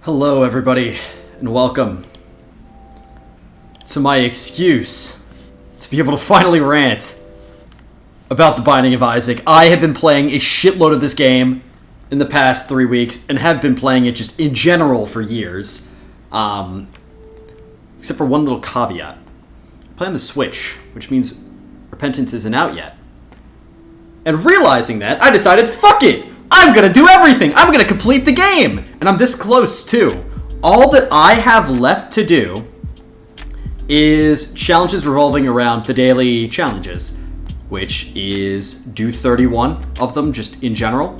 Hello, everybody, and welcome to my excuse to be able to finally rant about The Binding of Isaac. I have been playing a shitload of this game in the past 3 weeks, and have been playing it just in general for years. Except for one little caveat. I play on the Switch, which means Repentance isn't out yet. And realizing that, I decided, fuck it! I'm gonna do everything! I'm gonna complete the game! And I'm this close, too. All that I have left to do is challenges revolving around the daily challenges, which is do 31 of them just in general,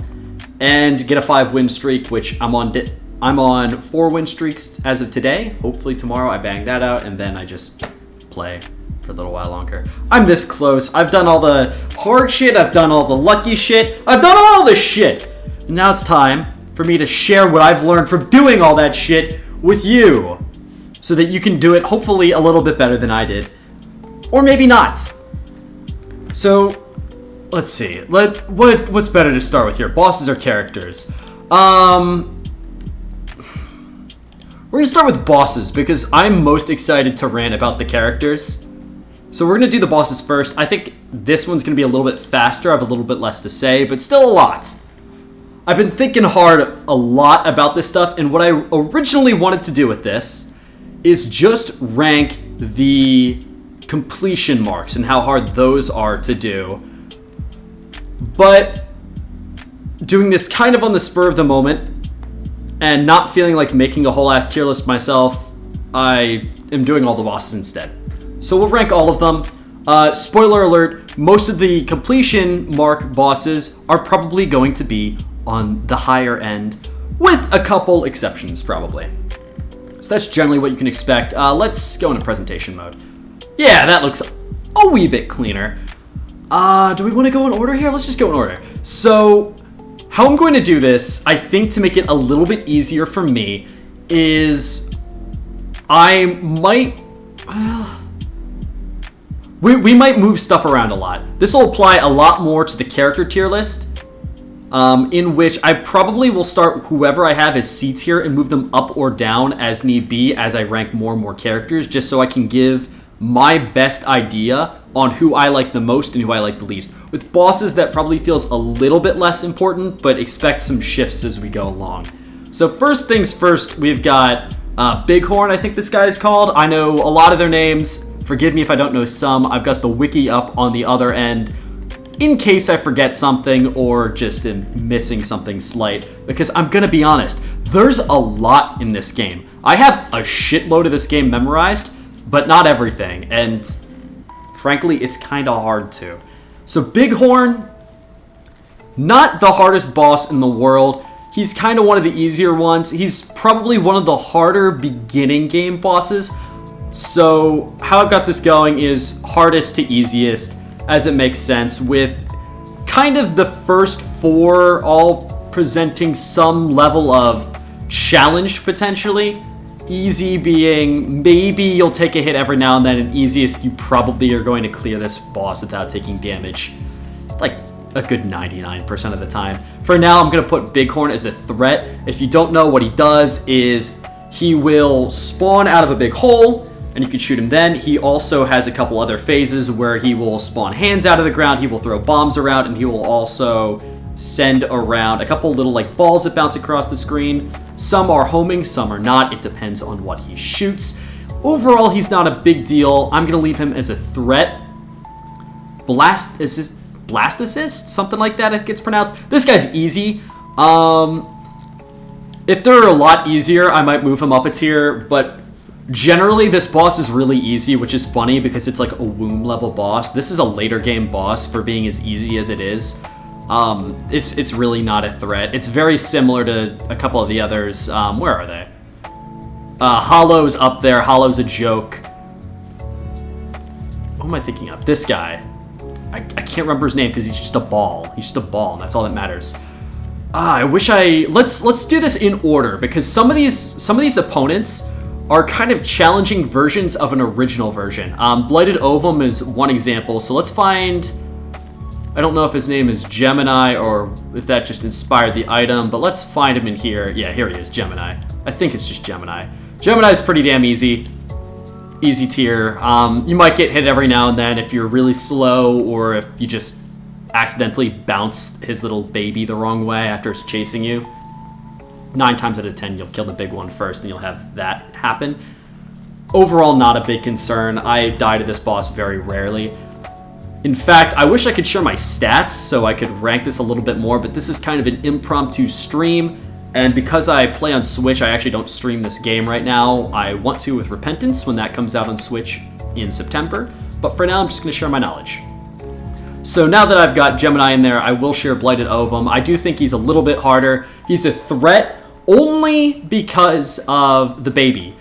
and get a 5-win streak, which I'm on 4 win streaks as of today. Hopefully tomorrow I bang that out, and then I just play for a little while longer. I'm this close. I've done all the hard shit. I've done all the lucky shit. I've done all the shit. And now it's time for me to share what I've learned from doing all that shit with you, so that you can do it hopefully a little bit better than I did. Or maybe not. So, let's see. What's better to start with here? Bosses or characters? We're going to start with bosses, because I'm most excited to rant about the characters. So we're going to do the bosses first. I think this one's going to be a little bit faster. I have a little bit less to say, but still a lot. I've been thinking hard a lot about this stuff, and what I originally wanted to do with this is just rank the completion marks and how hard those are to do. But doing this kind of on the spur of the moment, and not feeling like making a whole ass tier list myself, I am doing all the bosses instead. So we'll rank all of them. Spoiler alert, most of the completion mark bosses are probably going to be on the higher end, with a couple exceptions probably. So that's generally what you can expect. Let's go into presentation mode. Yeah, that looks a wee bit cleaner. Do we want to go in order here? Let's just go in order. So how I'm going to do this, I think to make it a little bit easier for me, is I might... We might move stuff around a lot. This will apply a lot more to the character tier list, in which I probably will start whoever I have as C tier and move them up or down as need be as I rank more and more characters, just so I can give my best idea on who I like the most and who I like the least. With bosses, that probably feels a little bit less important, but expect some shifts as we go along. So first things first, we've got Bighorn, I think this guy is called. I know a lot of their names. Forgive me if I don't know some. I've got the wiki up on the other end in case I forget something or just am missing something slight. Because I'm going to be honest, there's a lot in this game. I have a shitload of this game memorized, but not everything. And frankly, it's kind of hard to. So Bighorn, not the hardest boss in the world. He's kind of one of the easier ones. He's probably one of the harder beginning game bosses. So how I've got this going is hardest to easiest, as it makes sense, with kind of the first 4 all presenting some level of challenge potentially. Easy being maybe you'll take a hit every now and then, and easiest you probably are going to clear this boss without taking damage like a good 99% of the time. For now, I'm going to put Bighorn as a threat. If you don't know, what he does is he will spawn out of a big hole, and you can shoot him then. He also has a couple other phases where he will spawn hands out of the ground, he will throw bombs around, and he will also send around a couple little like balls that bounce across the screen. Some are homing, some are not. It depends on what he shoots. Overall, he's not a big deal. I'm going to leave him as a threat. Blast Assist? Something like that, I think it's pronounced. This guy's easy. If they're a lot easier, I might move him up a tier, but generally, this boss is really easy, which is funny because it's like a womb level boss. This is a later game boss for being as easy as it is. It's really not a threat. It's very similar to a couple of the others. Where are they? Hollow's up there. Hollow's a joke. What am I thinking of? This guy. I can't remember his name because he's just a ball. He's just a ball, and that's all that matters. I wish let's do this in order, because some of these opponents are kind of challenging versions of an original version. Blighted Ovum is one example, so let's find... I don't know if his name is Gemini or if that just inspired the item, but let's find him in here. Yeah, here he is, Gemini. I think it's just Gemini. Gemini is pretty damn easy. Easy tier. You might get hit every now and then if you're really slow or if you just accidentally bounce his little baby the wrong way after it's chasing you. 9 times out of 10, you'll kill the big one first and you'll have that happen. Overall, not a big concern. I die to this boss very rarely. In fact, I wish I could share my stats so I could rank this a little bit more, but this is kind of an impromptu stream. And because I play on Switch, I actually don't stream this game right now. I want to with Repentance when that comes out on Switch in September. But for now, I'm just going to share my knowledge. So now that I've got Gemini in there, I will share Blighted Ovum. I do think he's a little bit harder. He's a threat only because of the baby.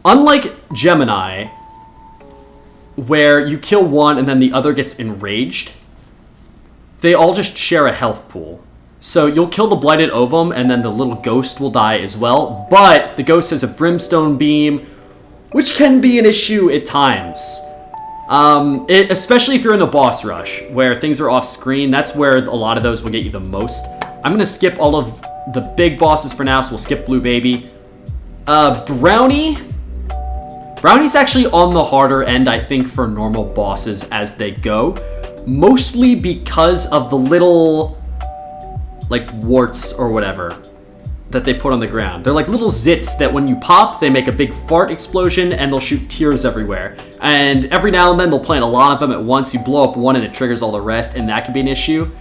Unlike Gemini, where you kill one and then the other gets enraged, they all just share a health pool. So you'll kill the Blighted Ovum and then the little ghost will die as well, but the ghost has a Brimstone Beam, which can be an issue at times. Especially if you're in a boss rush, where things are off screen, that's where a lot of those will get you the most. I'm going to skip all of the big bosses for now, so we'll skip Blue Baby. Brownie's actually on the harder end, I think, for normal bosses as they go. Mostly because of the little, like, warts or whatever that they put on the ground. They're like little zits that when you pop, they make a big fart explosion and they'll shoot tears everywhere. And every now and then they'll plant a lot of them at once. You blow up one and it triggers all the rest, and that can be an issue.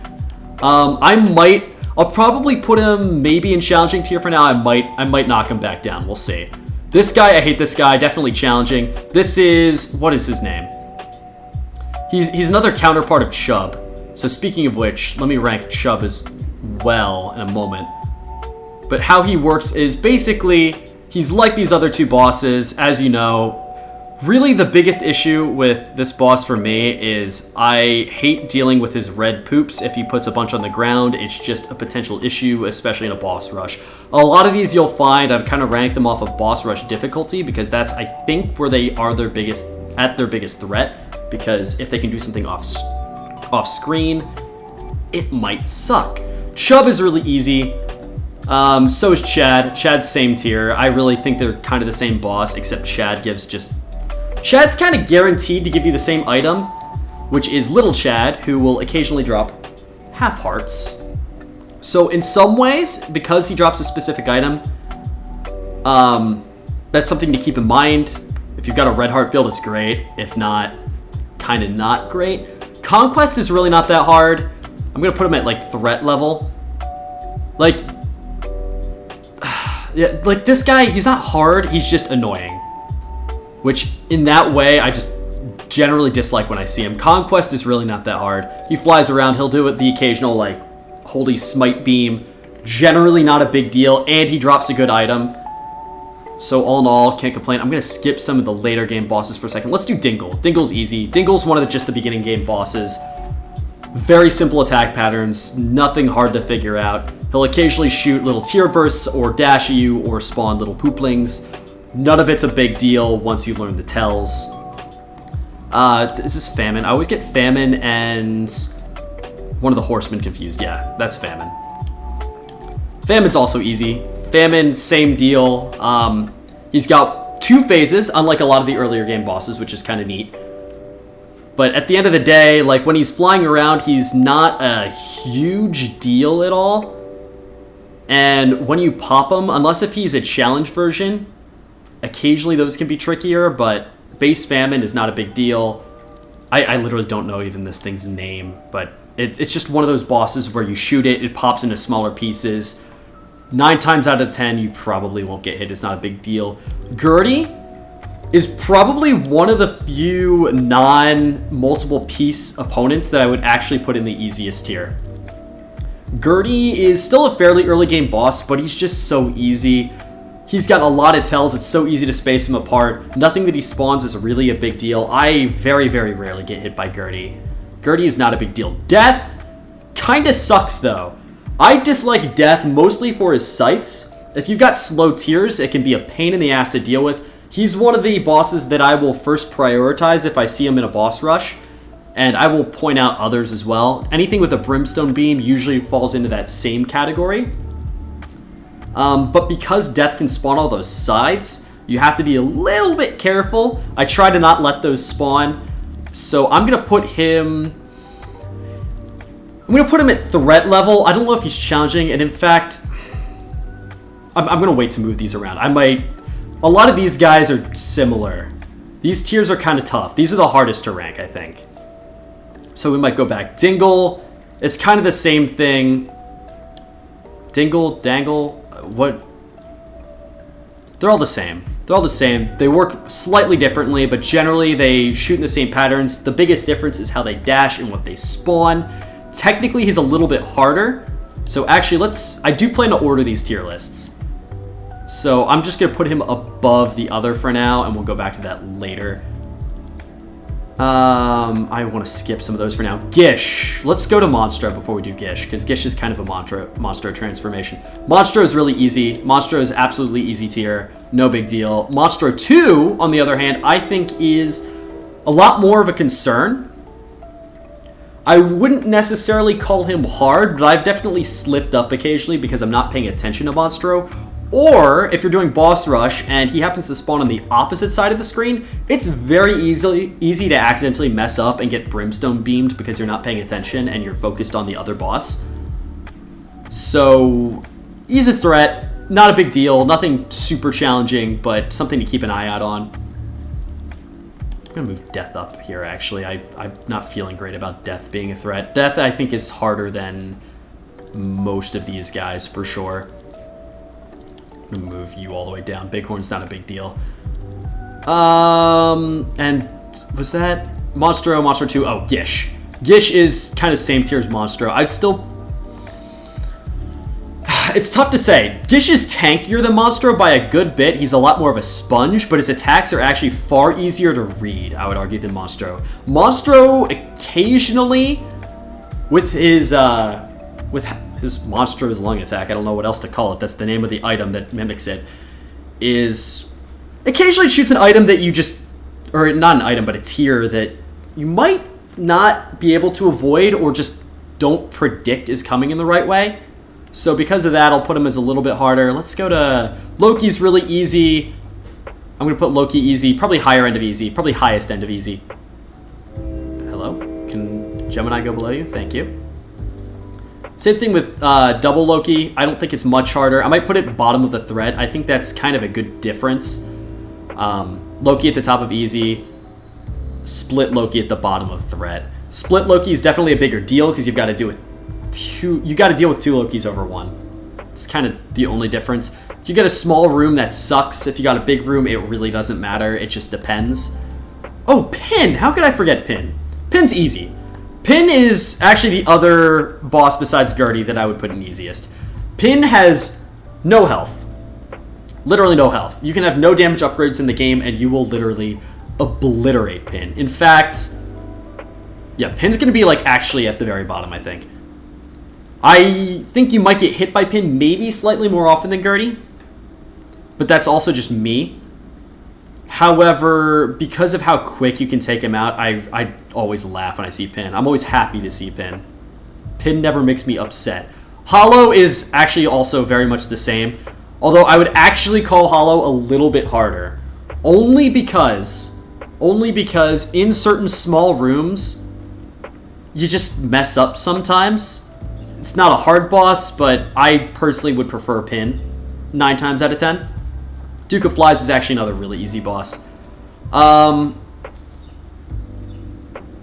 I'll probably put him maybe in challenging tier for now. I might knock him back down. We'll see. This guy, I hate this guy. Definitely challenging. This is, what is his name? He's another counterpart of Chub. So speaking of which, let me rank Chub as well in a moment. But how he works is basically, he's like these other two bosses, as you know. Really the biggest issue with this boss for me is I hate dealing with his red poops. If he puts a bunch on the ground, it's just a potential issue, especially in a boss rush. A lot of these you'll find, I've kind of ranked them off of boss rush difficulty because that's, I think, where they are their biggest threat. Because if they can do something off screen, it might suck. Chub is really easy. So is Chad. Chad's same tier. I really think they're kind of the same boss, except Chad's kind of guaranteed to give you the same item, which is Little Chad, who will occasionally drop half hearts. So in some ways, because he drops a specific item, that's something to keep in mind. If you've got a red heart build, it's great. If not, kind of not great. Conquest is really not that hard. I'm going to put him at like threat level. Yeah, like this guy, he's not hard, he's just annoying. Which, in that way, I just generally dislike when I see him. Conquest is really not that hard. He flies around, he'll do it the occasional, like, Holy Smite Beam. Generally not a big deal, and he drops a good item. So all in all, can't complain. I'm going to skip some of the later game bosses for a second. Let's do Dingle. Dingle's easy. Dingle's one of just the beginning game bosses. Very simple attack patterns, nothing hard to figure out. He'll occasionally shoot little tear bursts or dash at you or spawn little pooplings. None of it's a big deal once you learn the tells. Is this Famine? I always get Famine and one of the Horsemen confused. Yeah, that's Famine. Famine's also easy. Famine, same deal. He's got 2 phases, unlike a lot of the earlier game bosses, which is kind of neat. But at the end of the day, like when he's flying around, he's not a huge deal at all. And when you pop him, unless if he's a challenge version, occasionally those can be trickier, but base Famine is not a big deal. I literally don't know even this thing's name, but it's just one of those bosses where you shoot it, it pops into smaller pieces. 9 times out of 10, you probably won't get hit. It's not a big deal. Gertie is probably one of the few non-multiple piece opponents that I would actually put in the easiest tier. Gertie is still a fairly early game boss, but he's just so easy. He's got a lot of tells. It's so easy to space him apart. Nothing that he spawns is really a big deal. I very, very rarely get hit by Gertie. Gertie is not a big deal. Death kind of sucks, though. I dislike Death mostly for his scythes. If you've got slow tiers, it can be a pain in the ass to deal with. He's one of the bosses that I will first prioritize if I see him in a boss rush. And I will point out others as well. Anything with a Brimstone Beam usually falls into that same category. But because Death can spawn all those sides, you have to be a little bit careful. I try to not let those spawn. So I'm going to put him... I'm going to put him at threat level. I don't know if he's challenging. And in fact, I'm going to wait to move these around. I might... A lot of these guys are similar. These tiers are kind of tough. These are the hardest to rank, I think. So we might go back. Dingle is kind of the same thing. Dingle, Dangle, what? They're all the same. They're all the same. They work slightly differently, but generally they shoot in the same patterns. The biggest difference is how they dash and what they spawn. Technically, he's a little bit harder. So actually, I do plan to order these tier lists. So I'm just going to put him above the other for now, and we'll go back to that later. I want to skip some of those for now. Gish. Let's go to Monstro before we do Gish, because Gish is kind of a Monstro transformation. Monstro is really easy. Monstro is absolutely easy tier. No big deal. Monstro 2, on the other hand, I think is a lot more of a concern. I wouldn't necessarily call him hard, but I've definitely slipped up occasionally because I'm not paying attention to Monstro. Or, if you're doing boss rush and he happens to spawn on the opposite side of the screen, it's very easy to accidentally mess up and get brimstone beamed because you're not paying attention and you're focused on the other boss. So, he's a threat, not a big deal, nothing super challenging, but something to keep an eye out on. I'm going to move Death up here, actually. I'm not feeling great about Death being a threat. Death, I think, is harder than most of these guys, for sure. I'm gonna move you all the way down. Bighorn's not a big deal. And was that Monstro 2? Oh, Gish. Gish is kind of same tier as Monstro. I'd still... It's tough to say. Gish is tankier than Monstro by a good bit. He's a lot more of a sponge, but his attacks are actually far easier to read, I would argue, than Monstro. Monstro occasionally, with his Monstro's lung attack, I don't know what else to call it, that's the name of the item that mimics it, is occasionally shoots an item that you just, or not an item, but a tier that you might not be able to avoid or just don't predict is coming in the right way. So because of that, I'll put him as a little bit harder. Let's go to Loki's really easy. I'm going to put Loki easy, probably higher end of easy, probably highest end of easy. Hello? Can Gemini go below you? Thank you. Same thing with double Loki. I don't think it's much harder. I might put it bottom of the threat. I think that's kind of a good difference. Loki at the top of easy. Split Loki at the bottom of threat. Split Loki is definitely a bigger deal because you've got to deal with two. You got to deal with two Lokis over one. It's kind of the only difference. If you get a small room, that sucks. If you got a big room, it really doesn't matter. It just depends. Oh, Pin. How could I forget Pin? Pin's easy. Pin is actually the other boss besides Gertie that I would put in easiest. Pin has no health. Literally no health. You can have no damage upgrades in the game and you will literally obliterate Pin. In fact, yeah, Pin's going to be like actually at the very bottom, I think. I think you might get hit by Pin maybe slightly more often than Gertie, but that's also just me. However, because of how quick you can take him out, I always laugh when I see Pin. I'm always happy to see Pin. Pin never makes me upset. Hollow is actually also very much the same, although I would actually call Hollow a little bit harder. Only because in certain small rooms, you just mess up sometimes. It's not a hard boss, but I personally would prefer Pin 9 times out of 10. Duke of Flies is actually another really easy boss.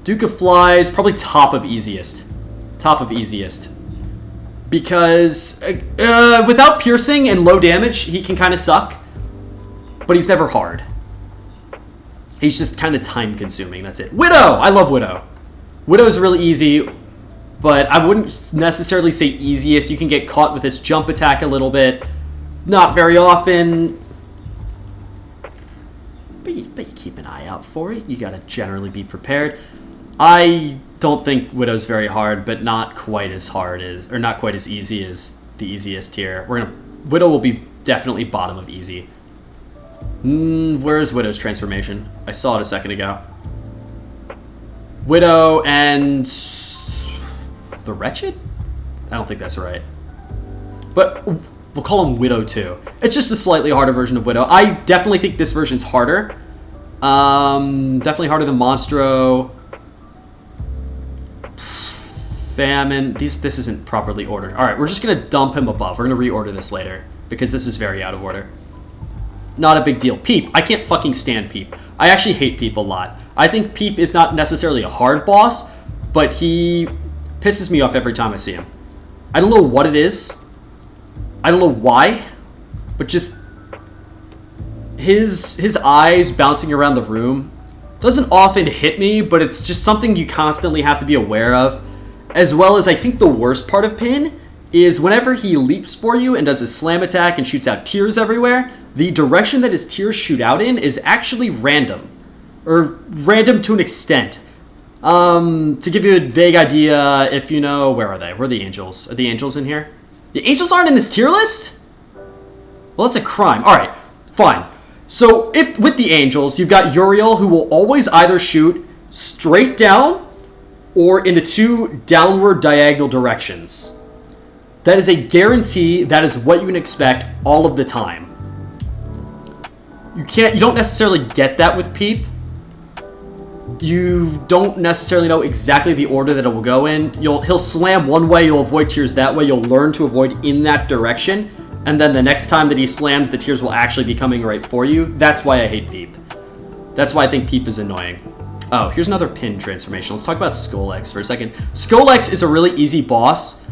Duke of Flies, probably top of easiest. Top of easiest. Because without piercing and low damage, he can kind of suck. But he's never hard. He's just kind of time consuming, that's it. Widow! I love Widow. Widow's really easy, but I wouldn't necessarily say easiest. You can get caught with its jump attack a little bit. Not very often. But you keep an eye out for it. You gotta generally be prepared. I don't think Widow's very hard, but not quite as hard as, or not quite as easy as the easiest tier. Widow will be definitely bottom of easy. Where is Widow's transformation? I saw it a second ago. Widow and the Wretched? I don't think that's right. But we'll call him Widow 2. It's just a slightly harder version of Widow. I definitely think this version's harder. Definitely harder than Monstro. Famine. This isn't properly ordered. Alright, we're just going to dump him above. We're going to reorder this later, because this is very out of order. Not a big deal. Peep. I can't fucking stand Peep. I actually hate Peep a lot. I think Peep is not necessarily a hard boss, but he pisses me off every time I see him. I don't know what it is. I don't know why, but just his eyes bouncing around the room doesn't often hit me, but it's just something you constantly have to be aware of. As well as, I think the worst part of Pin is whenever he leaps for you and does a slam attack and shoots out tears everywhere, the direction that his tears shoot out in is actually random. Or random to an extent. To give you a vague idea, if you know, where are they? Where are the angels? Are the angels in here? The angels aren't in this tier list? Well, that's a crime. Alright, fine. So, if with the angels, you've got Uriel, who will always either shoot straight down or in the two downward diagonal directions. That is a guarantee. That is what you can expect all of the time. You don't necessarily get that with Peep. You don't necessarily know exactly the order that it will go in. He'll slam one way, you'll avoid tears that way, you'll learn to avoid in that direction, and then the next time that he slams, the tears will actually be coming right for you. That's why I hate Peep. That's why I think Peep is annoying. Oh, here's another Pin transformation. Let's talk about Skolex for a second. Skolex is a really easy boss.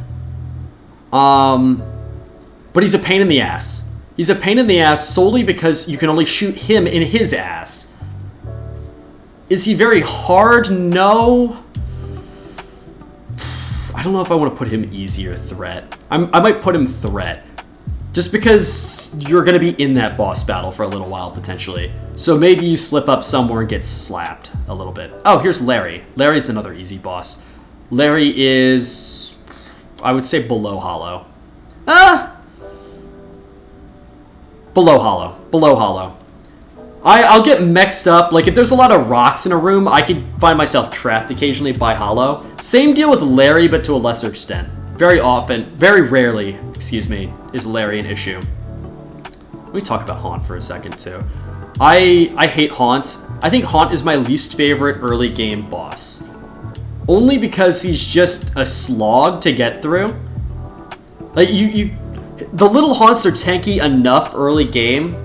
But he's a pain in the ass. He's a pain in the ass solely because you can only shoot him in his ass. Is he very hard? No. I don't know if I want to put him easy or threat. I might put him threat. Just because you're going to be in that boss battle for a little while, potentially. So maybe you slip up somewhere and get slapped a little bit. Oh, here's Larry. Larry's another easy boss. Larry is, I would say, below Hollow. Below Hollow. Below Hollow. I'll get mixed up. Like, if there's a lot of rocks in a room, I could find myself trapped occasionally by Hollow. Same deal with Larry, but to a lesser extent. Very often, very rarely, excuse me, is Larry an issue. Let me talk about Haunt for a second, too. I hate Haunt. I think Haunt is my least favorite early game boss. Only because he's just a slog to get through. Like, the little Haunts are tanky enough early game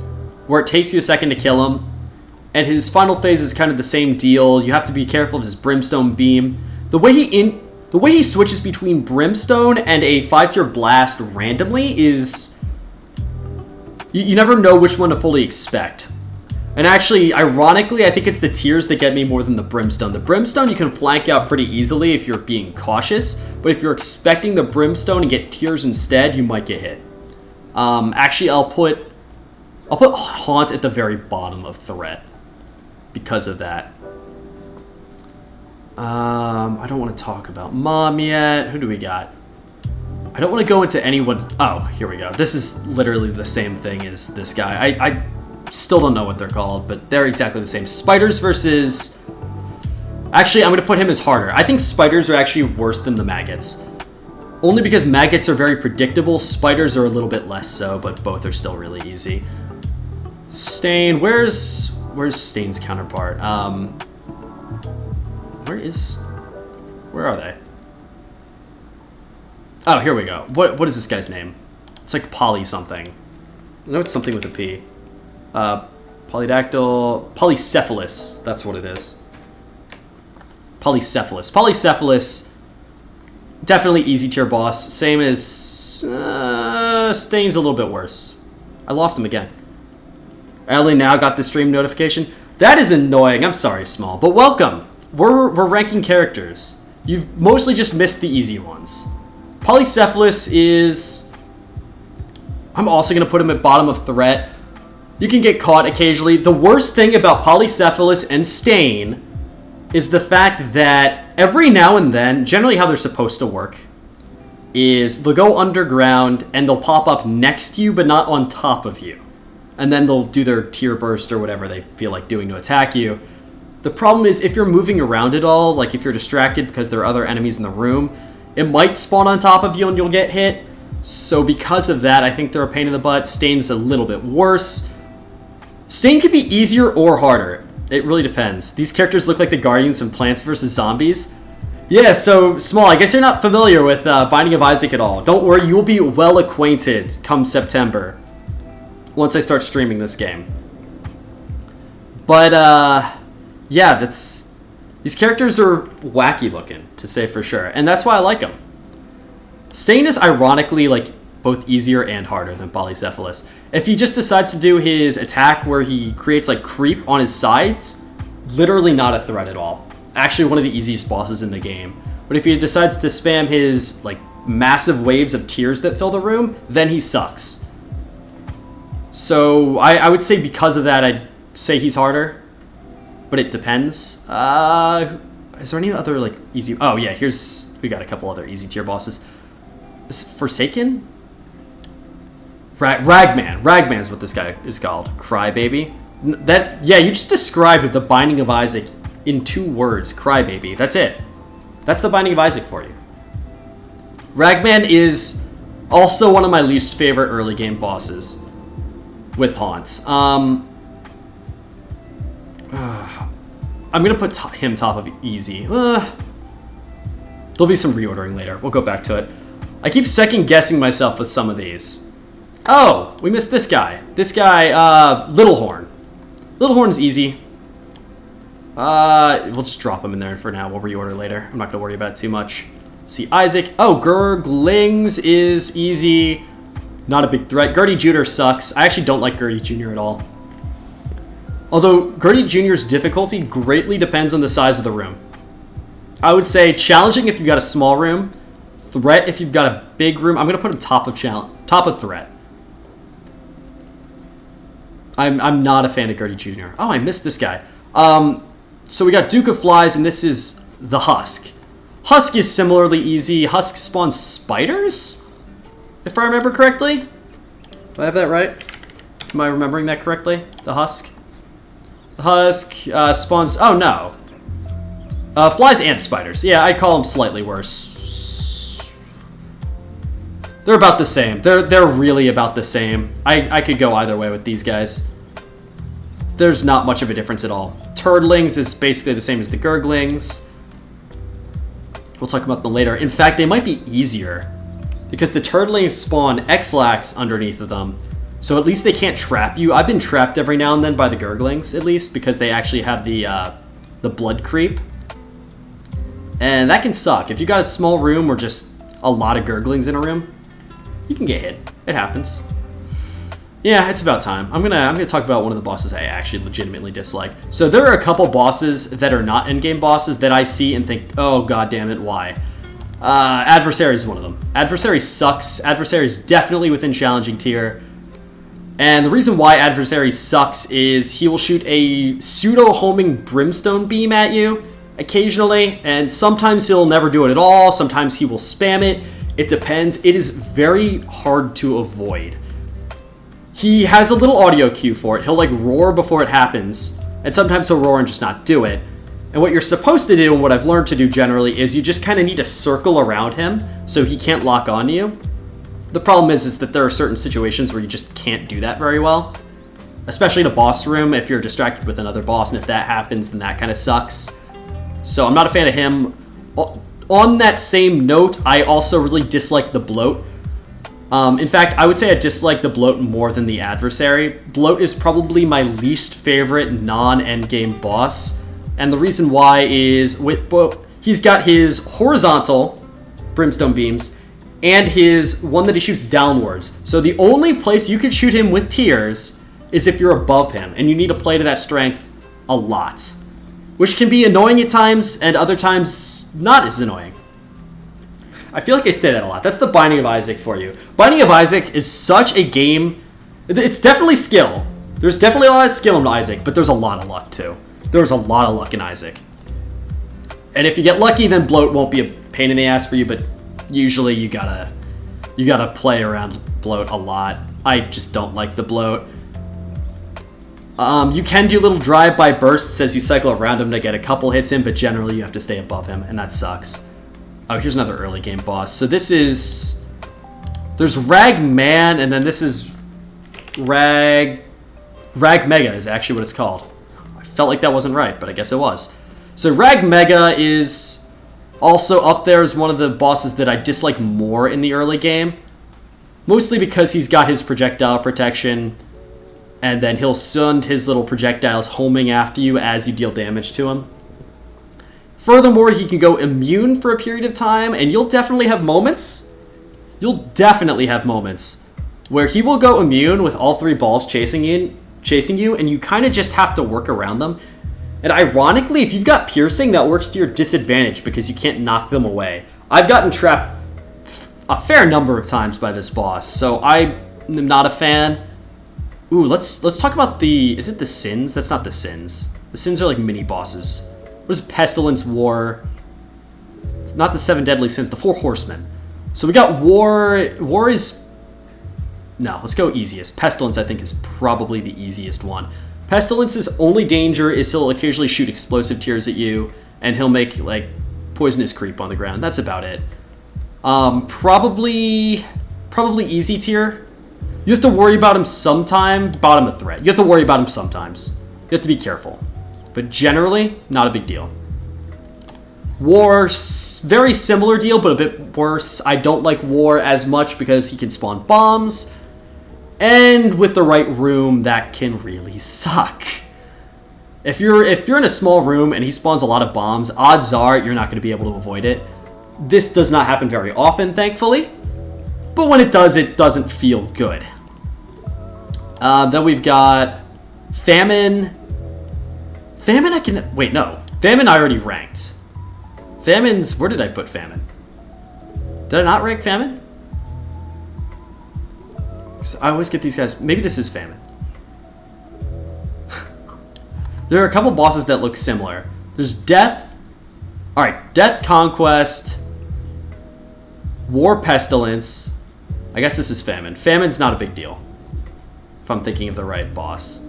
where it takes you a second to kill him. And his final phase is kind of the same deal. You have to be careful of his Brimstone Beam. The way he switches between Brimstone and a 5-tier blast randomly is... You never know which one to fully expect. And actually, ironically, I think it's the tiers that get me more than the Brimstone. The Brimstone you can flank out pretty easily if you're being cautious, but if you're expecting the Brimstone and get tiers instead, you might get hit. Actually, I'll put Haunt at the very bottom of Threat because of that. I don't want to talk about Mom yet. Who do we got? I don't want to go into anyone. Oh, here we go. This is literally the same thing as this guy. I still don't know what they're called, but they're exactly the same. Spiders versus... Actually, I'm going to put him as harder. I think spiders are actually worse than the maggots. Only because maggots are very predictable. Spiders are a little bit less so, but both are still really easy. Stain. Where's Stain's counterpart? Where are they? Oh, here we go. What is this guy's name? It's like Poly something. I know it's something with a P. Polydactyl... Polycephalus. That's what it is. Polycephalus. Polycephalus. Definitely easy tier boss. Same as... Stain's a little bit worse. I lost him again. I only now got the stream notification. That is annoying. I'm sorry, Small. But welcome. We're ranking characters. You've mostly just missed the easy ones. Polycephalus is... I'm also going to put him at bottom of Threat. You can get caught occasionally. The worst thing about Polycephalus and Stain is the fact that every now and then, generally how they're supposed to work, is they'll go underground and they'll pop up next to you but not on top of you. And then they'll do their tier burst or whatever they feel like doing to attack you. The problem is if you're moving around at all, like if you're distracted because there are other enemies in the room, it might spawn on top of you and you'll get hit. So because of that, I think they're a pain in the butt. Stain's a little bit worse. Stain could be easier or harder. It really depends. These characters look like the Guardians from Plants vs. Zombies. Yeah, so, Small, I guess you're not familiar with Binding of Isaac at all. Don't worry, you will be well acquainted come September, once I start streaming this game. But, yeah, these characters are wacky looking, to say for sure, and that's why I like them. Stain is ironically, like, both easier and harder than Polycephalus. If he just decides to do his attack where he creates, like, creep on his sides, literally not a threat at all. Actually one of the easiest bosses in the game. But if he decides to spam his, like, massive waves of tears that fill the room, then he sucks. So I would say because of that, I'd say he's harder. But it depends. Is there any other, like, easy... Oh, yeah, we got a couple other easy tier bosses. Is it Forsaken? Ragman. Ragman's what this guy is called. Crybaby. Yeah, you just described the Binding of Isaac in 2 words. Crybaby. That's it. That's the Binding of Isaac for you. Ragman is also one of my least favorite early game bosses with haunts. I'm going to put him top of easy. There'll be some reordering later. We'll go back to it. I keep second guessing myself with some of these. Oh, we missed this guy. This guy, Littlehorn. Littlehorn's easy. We'll just drop him in there for now. We'll reorder later. I'm not going to worry about it too much. See, Isaac. Oh, Gurglings is easy. Not a big threat. Gertie Jr. sucks. I actually don't like Gertie Jr. at all. Although, Gertie Jr.'s difficulty greatly depends on the size of the room. I would say challenging if you've got a small room. Threat if you've got a big room. I'm going to put him top of threat. I'm not a fan of Gertie Jr. Oh, I missed this guy. So we got Duke of Flies, and this is the Husk. Husk is similarly easy. Husk spawns spiders, if I remember correctly. Do I have that right? Am I remembering that correctly? The Husk? The Husk spawns... Oh, no. Flies and spiders. Yeah, I call them slightly worse. They're about the same. They're really about the same. I could go either way with these guys. There's not much of a difference at all. Turtlings is basically the same as the Gurglings. We'll talk about them later. In fact, they might be easier because the Turtlings spawn X-Lax underneath of them. So at least they can't trap you. I've been trapped every now and then by the Gurglings, at least, because they actually have the blood creep. And that can suck. If you got a small room or just a lot of Gurglings in a room, you can get hit. It happens. Yeah, it's about time. I'm gonna talk about one of the bosses I actually legitimately dislike. So there are a couple bosses that are not endgame bosses that I see and think, oh god damn it, why? Adversary is one of them. Adversary sucks. Adversary is definitely within challenging tier. And the reason why Adversary sucks is he will shoot a pseudo-homing brimstone beam at you occasionally, and sometimes he'll never do it at all, sometimes he will spam it. It depends. It is very hard to avoid. He has a little audio cue for it. He'll like roar before it happens, and sometimes he'll roar and just not do it. And what you're supposed to do, and what I've learned to do generally, is you just kind of need to circle around him so he can't lock on you. The problem is that there are certain situations where you just can't do that very well, especially in a boss room if you're distracted with another boss, and if that happens, then that kind of sucks. So I'm not a fan of him. On that same note, I also really dislike the Bloat. In fact, I would say I dislike the Bloat more than the Adversary. Bloat is probably my least favorite non-endgame boss, and the reason why is he's got his horizontal brimstone beams and his one that he shoots downwards. So the only place you could shoot him with tears is if you're above him, and you need to play to that strength a lot, which can be annoying at times and other times not as annoying. I feel like I say that a lot. That's the Binding of Isaac for you. Binding of Isaac is such a game. It's definitely skill. There's definitely a lot of skill in Isaac, but there's a lot of luck too. There's a lot of luck in Isaac. And if you get lucky, then Bloat won't be a pain in the ass for you, but usually you gotta play around Bloat a lot. I just don't like the Bloat. You can do little drive-by bursts as you cycle around him to get a couple hits in, but generally you have to stay above him, and that sucks. Oh, here's another early game boss. So this is There's Rag Man, and then this is Rag Mega is actually what it's called. I felt like that wasn't right, but I guess it was. So Rag Mega is also up there as one of the bosses that I dislike more in the early game. Mostly because he's got his projectile protection, and then he'll send his little projectiles homing after you as you deal damage to him. Furthermore, he can go immune for a period of time, and you'll definitely have moments where he will go immune with all 3 balls chasing you, and you kind of just have to work around them. And ironically, if you've got piercing, that works to your disadvantage because you can't knock them away. I've gotten trapped a fair number of times by this boss, so I am not a fan. Ooh, let's talk about the... Is it the Sins? That's not the Sins. The Sins are like mini bosses. What is Pestilence, War? It's not the 7 deadly sins, the 4 horsemen. So we got War. War is... No, let's go easiest. Pestilence, I think, is probably the easiest one. Pestilence's only danger is he'll occasionally shoot explosive tears at you, and he'll make, like, poisonous creep on the ground. That's about it. Probably easy tier. You have to worry about him sometime. Bottom of threat. You have to worry about him sometimes. You have to be careful. But generally, not a big deal. War, very similar deal, but a bit worse. I don't like War as much because he can spawn bombs. And with the right room, that can really suck. If you're in a small room and he spawns a lot of bombs, odds are you're not going to be able to avoid it. This does not happen very often, thankfully. But when it does, it doesn't feel good. Then we've got Famine. Famine I can... Wait, no. Famine I already ranked. Famine's... Where did I put Famine? Did I not rank Famine? I always get these guys... Maybe this is Famine. There are a couple bosses that look similar. There's Death. Alright, Death, Conquest. War, Pestilence. I guess this is Famine. Famine's not a big deal. If I'm thinking of the right boss.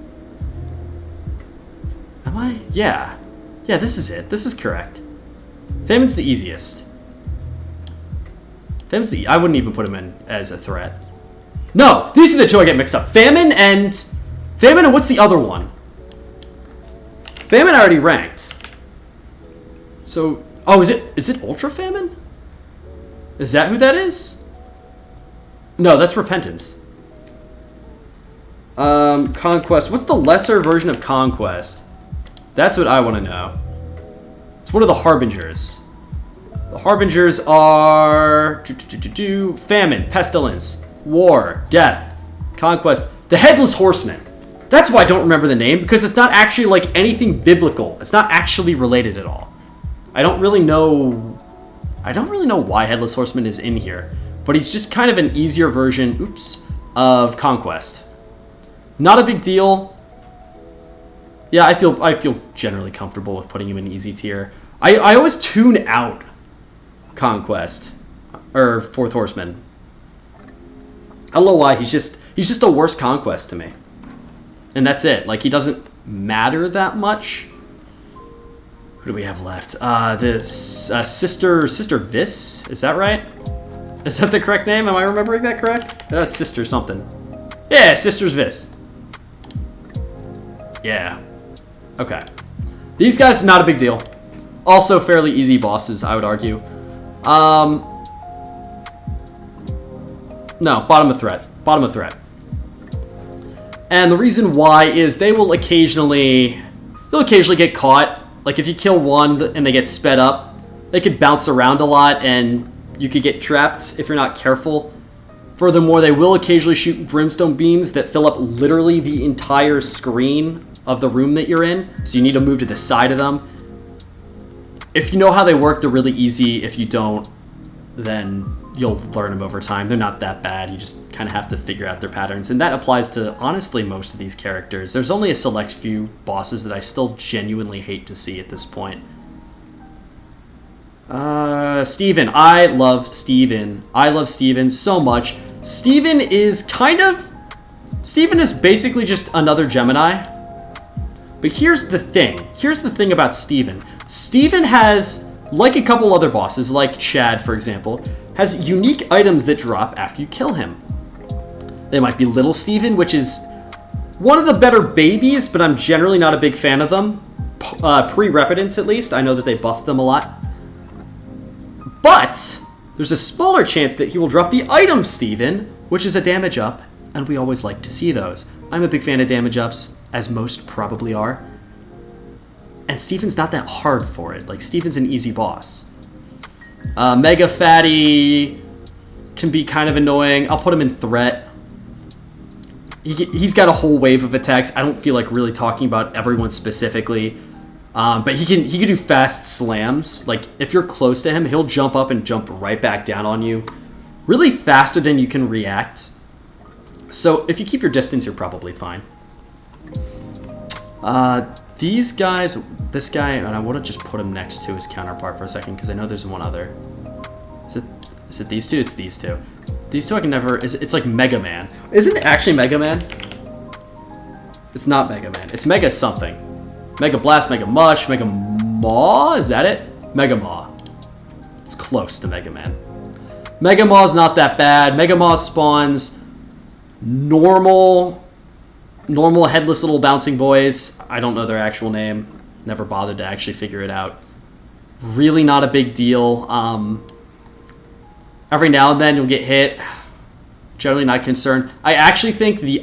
Am I? Yeah. Yeah, this is it. This is correct. Famine's the easiest. I wouldn't even put him in as a threat. No! These are the 2 I get mixed up. Famine and what's the other one? Famine I already ranked. So... Oh, is it Ultra Famine? Is that who that is? No, that's Repentance. Conquest. What's the lesser version of Conquest? That's what I want to know. It's one of the Harbingers. The Harbingers are... Famine, Pestilence, War, Death, Conquest. The Headless Horseman. That's why I don't remember the name, because it's not actually like anything biblical. It's not actually related at all. I don't really know why Headless Horseman is in here, but he's just kind of an easier version, of Conquest. Not a big deal. Yeah, I feel generally comfortable with putting him in easy tier. I always tune out Conquest or 4th Horseman. I don't know why. He's just a worse Conquest to me. And that's it. Like, he doesn't matter that much. Who do we have left? Sister Vis? Is that right? Is that the correct name? Am I remembering that correct? That's Sister something. Yeah, Sister's Vis. Yeah. Okay. These guys, not a big deal. Also fairly easy bosses, I would argue. No, bottom of threat. Bottom of threat. And the reason why is you'll occasionally get caught. Like, if you kill one and they get sped up, they could bounce around a lot and you could get trapped if you're not careful. Furthermore, they will occasionally shoot brimstone beams that fill up literally the entire screen of the room that you're in, so you need to move to the side of them. If you know how they work, they're really easy. If you don't, then you'll learn them over time. They're not that bad. You just kind of have to figure out their patterns, and that applies to, honestly, most of these characters. There's only a select few bosses that I still genuinely hate to see at this point. Steven. I love Steven. I love Steven so much. Steven is basically just another Gemini. But here's the thing. Here's the thing about Steven. Steven has, like a couple other bosses, like Chad, for example, has unique items that drop after you kill him. They might be Little Steven, which is one of the better babies, but I'm generally not a big fan of them. Pre-repetence, at least. I know that they buffed them a lot. But there's a smaller chance that he will drop the item Steven, which is a damage up, and we always like to see those. I'm a big fan of damage ups, as most probably are. And Steven's not that hard for it. Like, Steven's an easy boss. Mega Fatty can be kind of annoying. I'll put him in threat. He's got a whole wave of attacks. I don't feel like really talking about everyone specifically. But he can do fast slams. Like, if you're close to him, he'll jump up and jump right back down on you. Really faster than you can react. So if you keep your distance, you're probably fine. These guys, this guy, and I want to just put him next to his counterpart for a second because I know there's one other. Is it these two? It's these two. These two I can never. It's like Mega Man. Isn't it actually Mega Man? It's not Mega Man. It's Mega something. Mega Blast, Mega Mush, Mega Maw. Is that it? Mega Maw. It's close to Mega Man. Mega Maw's not that bad. Mega Maw spawns normal headless little bouncing boys. I don't know their actual name. Never bothered to actually figure it out. Really not a big deal. Every now and then you'll get hit. Generally not concerned. I actually think the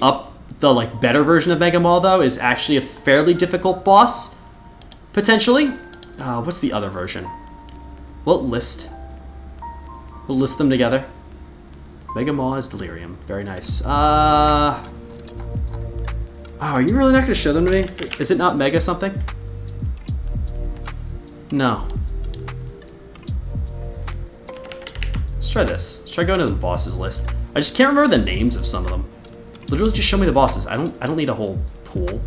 like better version of Mega Maw though is actually a fairly difficult boss, potentially. What's the other version? We'll list them together. Mega Maw is Delirium. Very nice. Oh, are you really not going to show them to me? Is it not Mega something? No. Let's try this. Let's try going to the bosses list. I just can't remember the names of some of them. Literally just show me the bosses. I don't need a whole pool.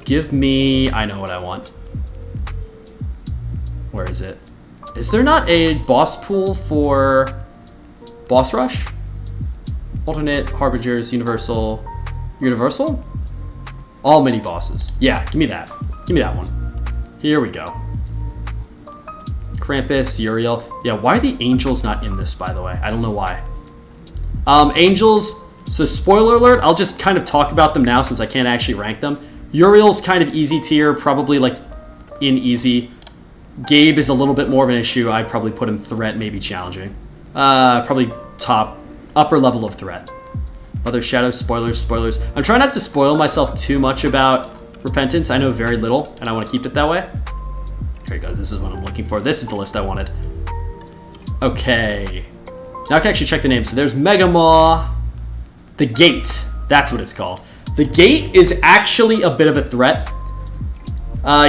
Give me... I know what I want. Where is it? Is there not a boss pool for Boss Rush? Alternate, Harbingers, Universal. Universal? All mini bosses. Yeah, give me that. Give me that one. Here we go. Krampus, Uriel. Yeah, why are the angels not in this, by the way? I don't know why. Angels, so spoiler alert, I'll just kind of talk about them now since I can't actually rank them. Uriel's kind of easy tier, probably like in easy. Gabe is a little bit more of an issue. I'd probably put him threat, maybe challenging. Probably upper level of threat. Other shadows, spoilers. I'm trying not to spoil myself too much about Repentance. I know very little, and I want to keep it that way. Here we go. This is what I'm looking for. This is the list I wanted. Okay. Now I can actually check the name. So there's Mega Maw. The Gate. That's what it's called. The Gate is actually a bit of a threat.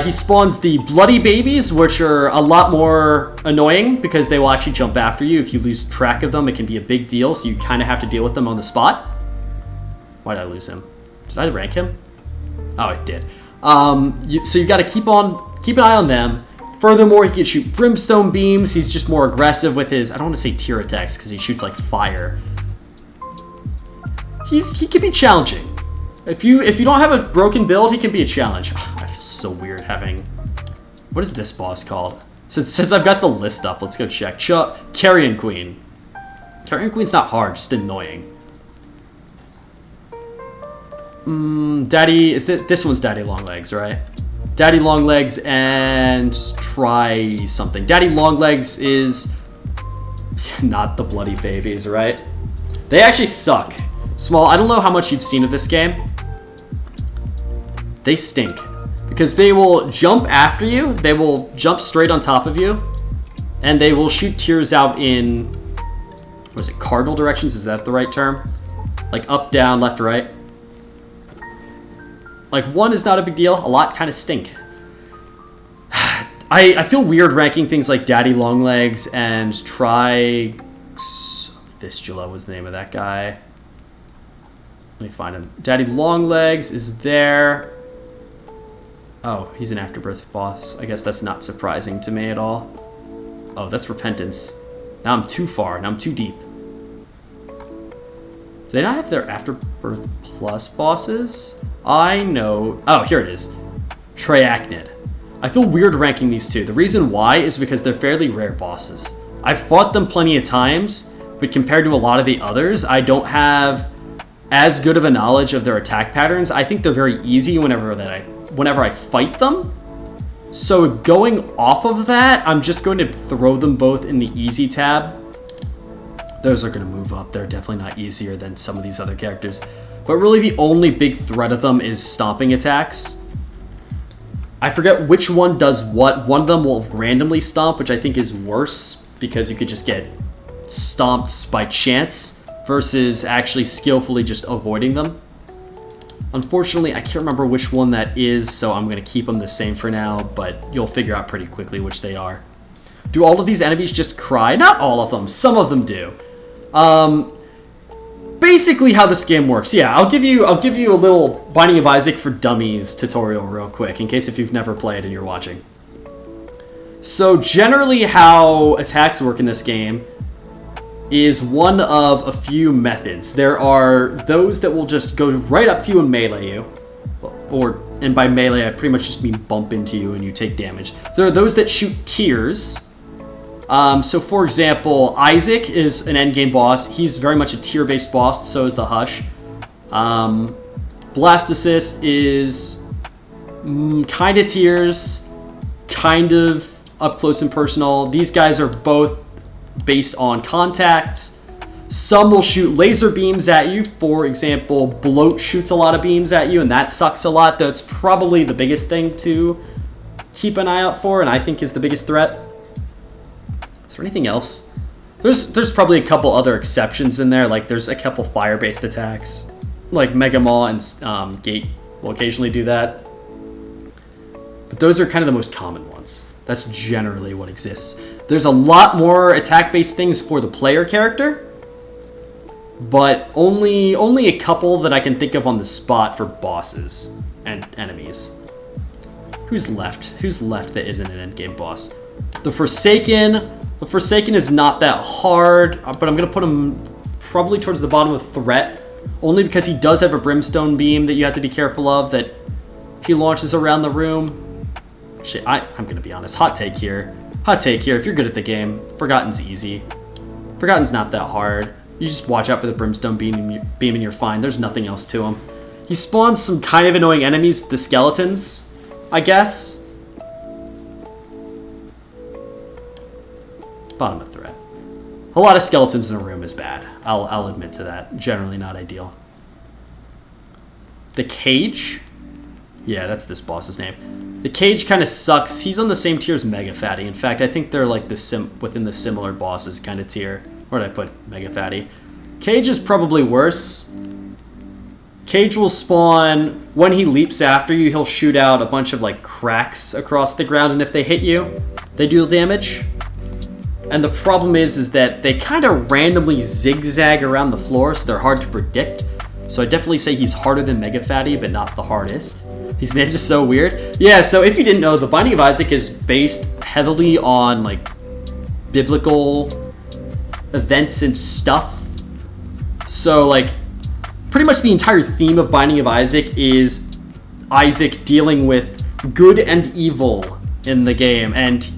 He spawns the Bloody Babies, which are a lot more annoying because they will actually jump after you. If you lose track of them, it can be a big deal, so you kind of have to deal with them on the spot. Why did I lose him? Did I rank him? Oh, I did. So you got to keep an eye on them. Furthermore, he can shoot Brimstone Beams. He's just more aggressive with his, I don't want to say tier attacks because he shoots like fire. He can be challenging. If you don't have a broken build, he can be a challenge. I feel so weird having... What is this boss called? Since I've got the list up, let's go check. Carrion Queen. Carrion Queen's not hard, just annoying. Daddy... This one's Daddy Longlegs, right? Daddy Longlegs and try something. Daddy Longlegs is not the Bloody Babies, right? They actually suck. Small, I don't know how much you've seen of this game. They stink. Because they will jump after you, they will jump straight on top of you, and they will shoot tears out in, what is it, cardinal directions? Is that the right term? Like up, down, left, right. Like, one is not a big deal, a lot kind of stink. I feel weird ranking things like Daddy Longlegs and Fistula was the name of that guy. Let me find him. Daddy Longlegs is there. Oh, he's an Afterbirth boss. I guess that's not surprising to me at all. Oh, that's Repentance. Now I'm too far. Now I'm too deep. Do they not have their Afterbirth Plus bosses? I know. Oh, here it is. Triachnid. I feel weird ranking these two. The reason why is because they're fairly rare bosses. I've fought them plenty of times, but compared to a lot of the others, I don't have as good of a knowledge of their attack patterns. I think they're very easy whenever I fight them. So going off of that, I'm just going to throw them both in the easy tab. Those are going to move up. They're definitely not easier than some of these other characters. But really the only big threat of them is stomping attacks. I forget which one does what. One of them will randomly stomp, which I think is worse because you could just get stomped by chance versus actually skillfully just avoiding them. Unfortunately, I can't remember which one that is, so I'm going to keep them the same for now, but you'll figure out pretty quickly which they are. Do all of these enemies just cry? Not all of them. Some of them do. Basically how this game works. Yeah, I'll give you a little Binding of Isaac for Dummies tutorial real quick, in case if you've never played and you're watching. So generally how attacks work in this game is one of a few methods. There are those that will just go right up to you and melee you. And by melee, I pretty much just mean bump into you and you take damage. There are those that shoot tears. So for example, Isaac is an endgame boss. He's very much a tier-based boss, so is the Hush. Blastocyst is kind of tears, kind of up close and personal. These guys are both based on contact. Some will shoot laser beams at you. For example, Bloat shoots a lot of beams at you, and that sucks a lot. That's probably the biggest thing to keep an eye out for, and I think is the biggest threat. Is there anything else? There's probably a couple other exceptions in there. Like there's a couple fire-based attacks, like Mega Maw and Gate will occasionally do that. But those are kind of the most common ones. That's generally what exists. There's a lot more attack-based things for the player character, but only a couple that I can think of on the spot for bosses and enemies. Who's left? Who's left that isn't an endgame boss? The Forsaken. The Forsaken is not that hard, but I'm going to put him probably towards the bottom of threat, only because he does have a Brimstone Beam that you have to be careful of that he launches around the room. Shit, I'm going to be honest. Hot take here. Hot take here. If you're good at the game, Forgotten's easy. Forgotten's not that hard. You just watch out for the Brimstone Beam and you're fine. There's nothing else to him. He spawns some kind of annoying enemies, the skeletons, I guess. Bottom of threat. A lot of skeletons in a room is bad. I'll admit to that. Generally not ideal. The Cage? Yeah, that's this boss's name. The Cage kind of sucks. He's on the same tier as Mega Fatty. In fact, I think they're like within the similar bosses kind of tier. Where did I put Mega Fatty? Cage is probably worse. Cage will spawn, when he leaps after you, he'll shoot out a bunch of like cracks across the ground, and if they hit you, they deal damage. And the problem is that they kind of randomly zigzag around the floor, so they're hard to predict. So I definitely say he's harder than Mega Fatty, but not the hardest. His name's just so weird. Yeah, so if you didn't know, the Binding of Isaac is based heavily on like biblical events and stuff. So like pretty much the entire theme of Binding of Isaac is Isaac dealing with good and evil in the game. And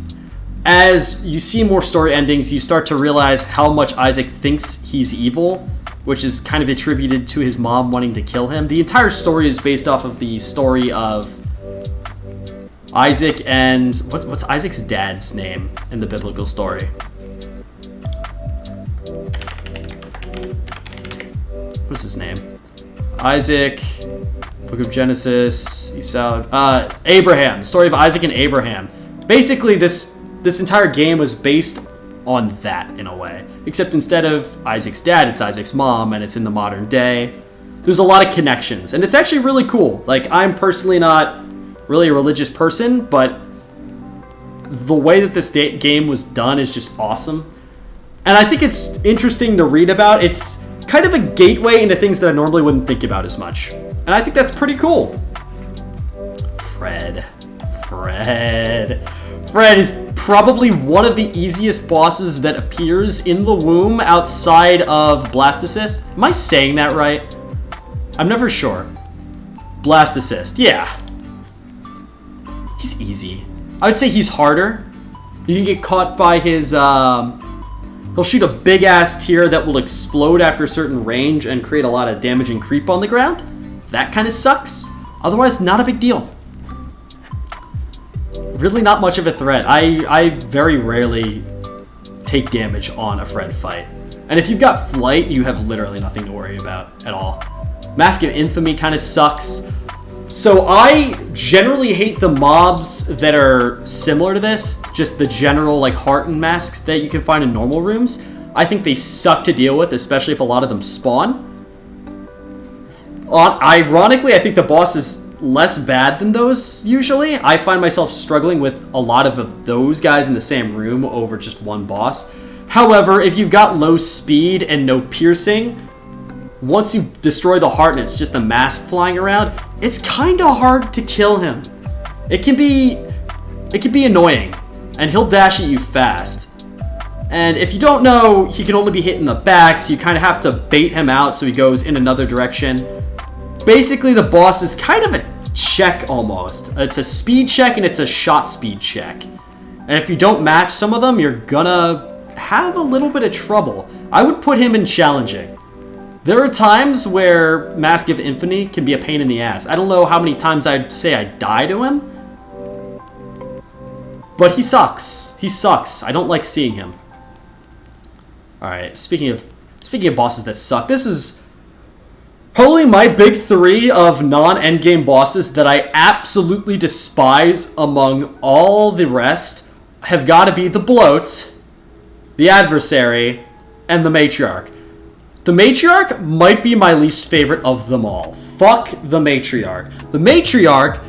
as you see more story endings, you start to realize how much Isaac thinks he's evil, which is kind of attributed to his mom wanting to kill him. The entire story is based off of the story of Isaac and what's Isaac's dad's name in the biblical story? What's his name? Isaac, Book of Genesis, Esau, Abraham. The story of Isaac and Abraham. Basically, this entire game was based on that in a way. Except instead of Isaac's dad, it's Isaac's mom, and it's in the modern day. There's a lot of connections, and it's actually really cool. Like, I'm personally not really a religious person, but the way that this game was done is just awesome. And I think it's interesting to read about. It's kind of a gateway into things that I normally wouldn't think about as much. And I think that's pretty cool. Fred is probably one of the easiest bosses that appears in the womb outside of Blastocyst. Am I saying that right? I'm never sure. Blastocyst, yeah. He's easy. I would say he's harder. You can get caught by his... he'll shoot a big-ass tier that will explode after a certain range and create a lot of damage and creep on the ground. That kind of sucks. Otherwise, not a big deal. Really not much of a threat. I very rarely take damage on a Fred fight. And if you've got Flight, you have literally nothing to worry about at all. Mask of Infamy kind of sucks. So I generally hate the mobs that are similar to this, just the general like Hearten masks that you can find in normal rooms. I think they suck to deal with, especially if a lot of them spawn. Ironically, I think the boss is less bad than those usually. I find myself struggling with a lot of those guys in the same room over just one boss. However, if you've got low speed and no piercing, once you destroy the heart and it's just the mask flying around, it's kind of hard to kill him. It can be annoying, and he'll dash at you fast. And if you don't know, he can only be hit in the back, so you kind of have to bait him out so he goes in another direction. Basically, the boss is kind of a check almost. It's a speed check and it's a shot speed check. And if you don't match some of them, you're gonna have a little bit of trouble. I would put him in challenging. There are times where Mask of Infamy can be a pain in the ass. I don't know how many times I'd say I die to him, but he sucks. He sucks. I don't like seeing him. Alright, speaking of bosses that suck, this is probably my big 3 of non-endgame bosses that I absolutely despise among all the rest have got to be the Bloat, the Adversary, and the Matriarch. The Matriarch might be my least favorite of them all. Fuck the Matriarch. The Matriarch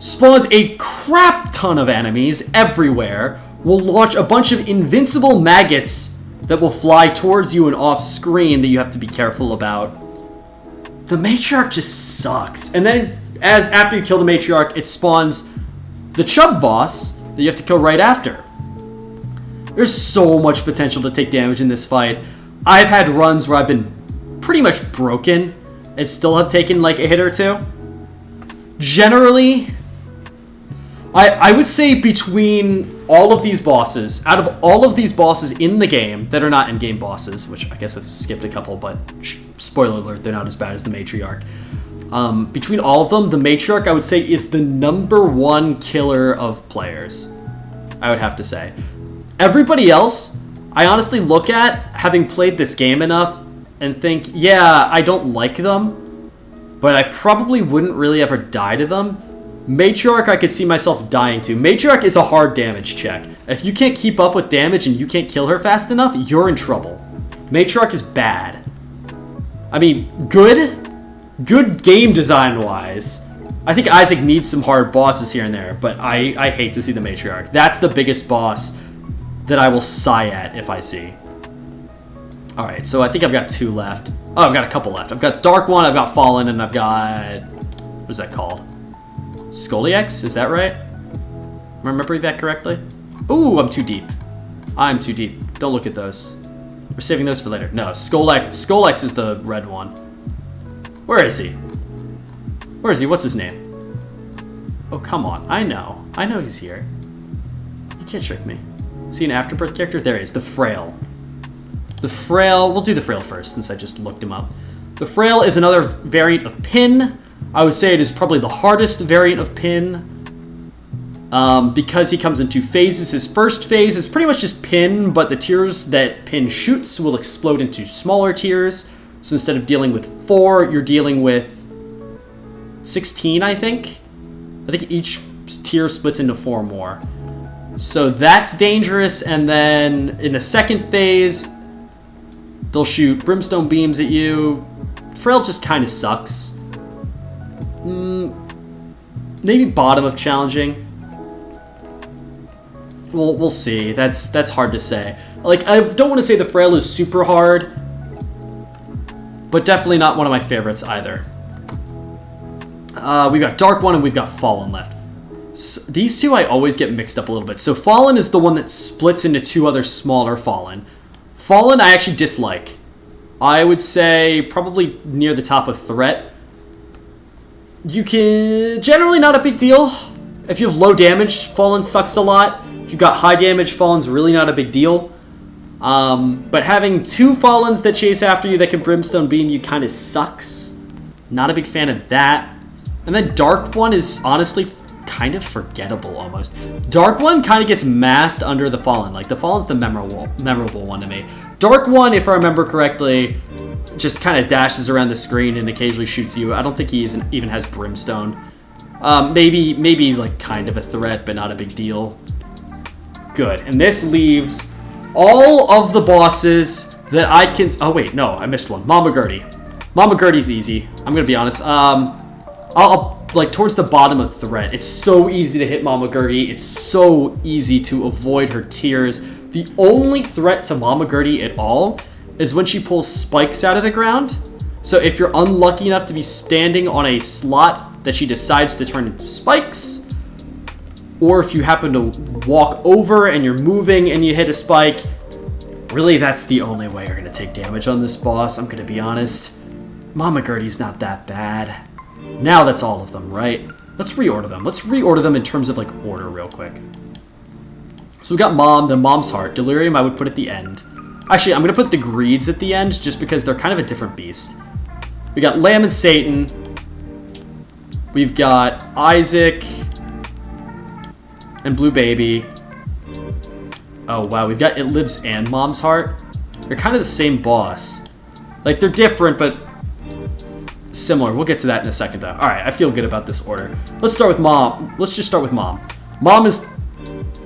spawns a crap ton of enemies everywhere, will launch a bunch of invincible maggots that will fly towards you and off screen that you have to be careful about. The Matriarch just sucks. And then, after you kill the Matriarch, it spawns the Chub boss that you have to kill right after. There's so much potential to take damage in this fight. I've had runs where I've been pretty much broken and still have taken like a hit or two. Generally, I would say between all of these bosses, out of all of these bosses in the game that are not in-game bosses, which I guess I've skipped a couple, but spoiler alert, they're not as bad as the Matriarch. Between all of them, the Matriarch, I would say, is the #1 killer of players, I would have to say. Everybody else, I honestly look at, having played this game enough, and think, yeah, I don't like them, but I probably wouldn't really ever die to them. Matriarch, I could see myself dying to. Matriarch is a hard damage check. If you can't keep up with damage and you can't kill her fast enough, you're in trouble. Matriarch is bad. I mean, good game design-wise. I think Isaac needs some hard bosses here and there, but I hate to see the Matriarch. That's the biggest boss that I will sigh at if I see. Alright, so I think I've got 2 left. Oh, I've got a couple left. I've got Dark One, I've got Fallen, and I've got... what is that called? Scoliex? Is that right? Am I remembering that correctly? Ooh, I'm too deep. I'm too deep. Don't look at those. We're saving those for later. No, Scolex is the red one. Where is he? Where is he? What's his name? Oh, come on. I know he's here. You can't trick me. Is he an Afterbirth character? There he is. The Frail. The Frail. We'll do the Frail first since I just looked him up. The Frail is another variant of Pin. I would say it is probably the hardest variant of Pin. Because he comes in 2 phases. His first phase is pretty much just Pin, but the tiers that Pin shoots will explode into smaller tiers. So instead of dealing with 4, you're dealing with 16, I think. I think each tier splits into 4 more. So that's dangerous, and then in the second phase, they'll shoot brimstone beams at you. Frail just kind of sucks. Maybe bottom of challenging. We'll see. That's hard to say. Like, I don't want to say the Frail is super hard, but definitely not one of my favorites either. We've got Dark One and we've got Fallen left. So these 2 I always get mixed up a little bit. So Fallen is the one that splits into 2 other smaller Fallen. Fallen I actually dislike. I would say probably near the top of threat. You can... generally not a big deal. If you have low damage, Fallen sucks a lot. If you've got high damage, Fallen's really not a big deal. But having 2 Fallens that chase after you that can Brimstone Beam you kind of sucks. Not a big fan of that. And then Dark One is honestly kind of forgettable almost. Dark One kind of gets masked under the Fallen. Like, the Fallen's the memorable one to me. Dark One, if I remember correctly, just kind of dashes around the screen and occasionally shoots you. I don't think he even has Brimstone. Maybe like kind of a threat, but not a big deal. Good. And this leaves all of the bosses that I can... Oh, wait, no, I missed one. Mama Gertie. Mama Gertie's easy. I'm going to be honest. I'll like, towards the bottom of threat. It's so easy to hit Mama Gertie. It's so easy to avoid her tears. The only threat to Mama Gertie at all is when she pulls spikes out of the ground. So if you're unlucky enough to be standing on a slot that she decides to turn into spikes, or if you happen to walk over and you're moving and you hit a spike, really that's the only way you're going to take damage on this boss, I'm going to be honest. Mama Gertie's not that bad. Now that's all of them, right? Let's reorder them. Let's reorder them in terms of, like, order real quick. So we got Mom, then Mom's Heart. Delirium I would put at the end. Actually, I'm going to put the Greeds at the end just because they're kind of a different beast. We got Lamb and Satan. We've got Isaac and Blue Baby. Oh, wow. We've got It Lives and Mom's Heart. They're kind of the same boss. Like, they're different, but similar. We'll get to that in a second, though. All right, I feel good about this order. Let's start with Mom. Let's just start with Mom. Mom is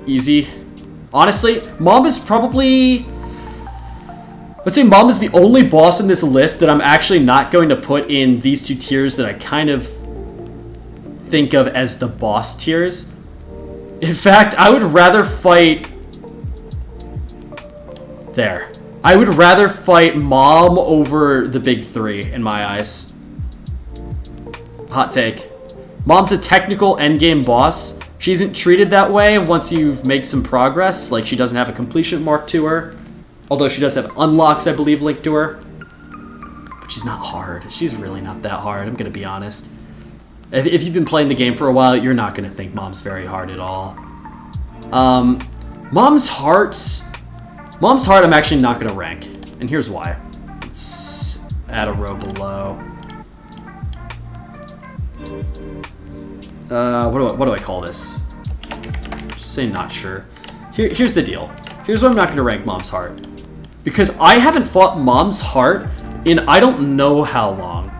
easy. Honestly, Mom is probably... Let's say Mom is the only boss in this list that I'm actually not going to put in these 2 tiers that I kind of think of as the boss tiers. In fact, I would rather fight... There. I would rather fight Mom over the big 3 in my eyes. Hot take. Mom's a technical endgame boss. She isn't treated that way once you've made some progress. Like, she doesn't have a completion mark to her. Although she does have unlocks, I believe, linked to her. But she's not hard. She's really not that hard, I'm going to be honest. If you've been playing the game for a while, you're not going to think Mom's very hard at all. Mom's Heart I'm actually not going to rank. And here's why. Let's add a row below. What do I call this? Just say not sure. Here's the deal. Here's why I'm not going to rank Mom's Heart. Because I haven't fought Mom's Heart in I don't know how long.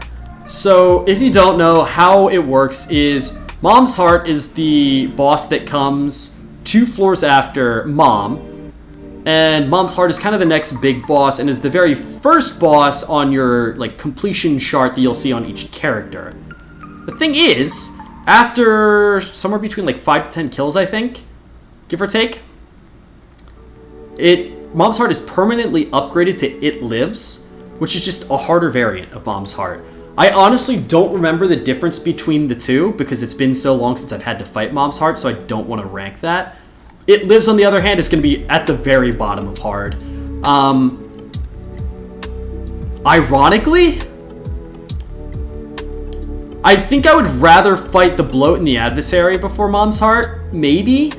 So if you don't know, how it works is Mom's Heart is the boss that comes 2 floors after Mom. And Mom's Heart is kind of the next big boss and is the very first boss on your like completion chart that you'll see on each character. The thing is, after somewhere between like 5 to 10 kills, I think, give or take, Mom's Heart is permanently upgraded to It Lives, which is just a harder variant of Mom's Heart. I honestly don't remember the difference between the 2 because it's been so long since I've had to fight Mom's Heart, so I don't want to rank that. It Lives, on the other hand, is going to be at the very bottom of hard. Ironically, I think I would rather fight the Bloat and the Adversary before Mom's Heart, maybe.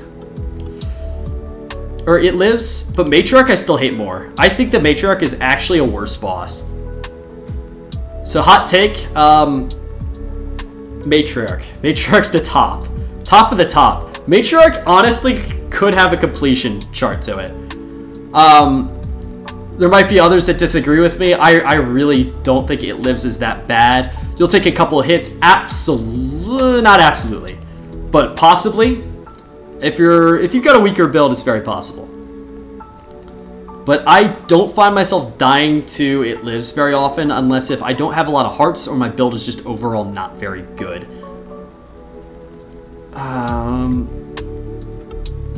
Or It Lives, but Matriarch I still hate more. I think the Matriarch is actually a worse boss. So hot take, Matriarch. Matriarch's the top. Top of the top. Matriarch honestly could have a completion chart to it. There might be others that disagree with me. I really don't think It Lives is that bad. You'll take a couple of hits, not absolutely, but possibly. If you've got a weaker build, it's very possible. But I don't find myself dying to It Lives very often unless if I don't have a lot of hearts or my build is just overall not very good.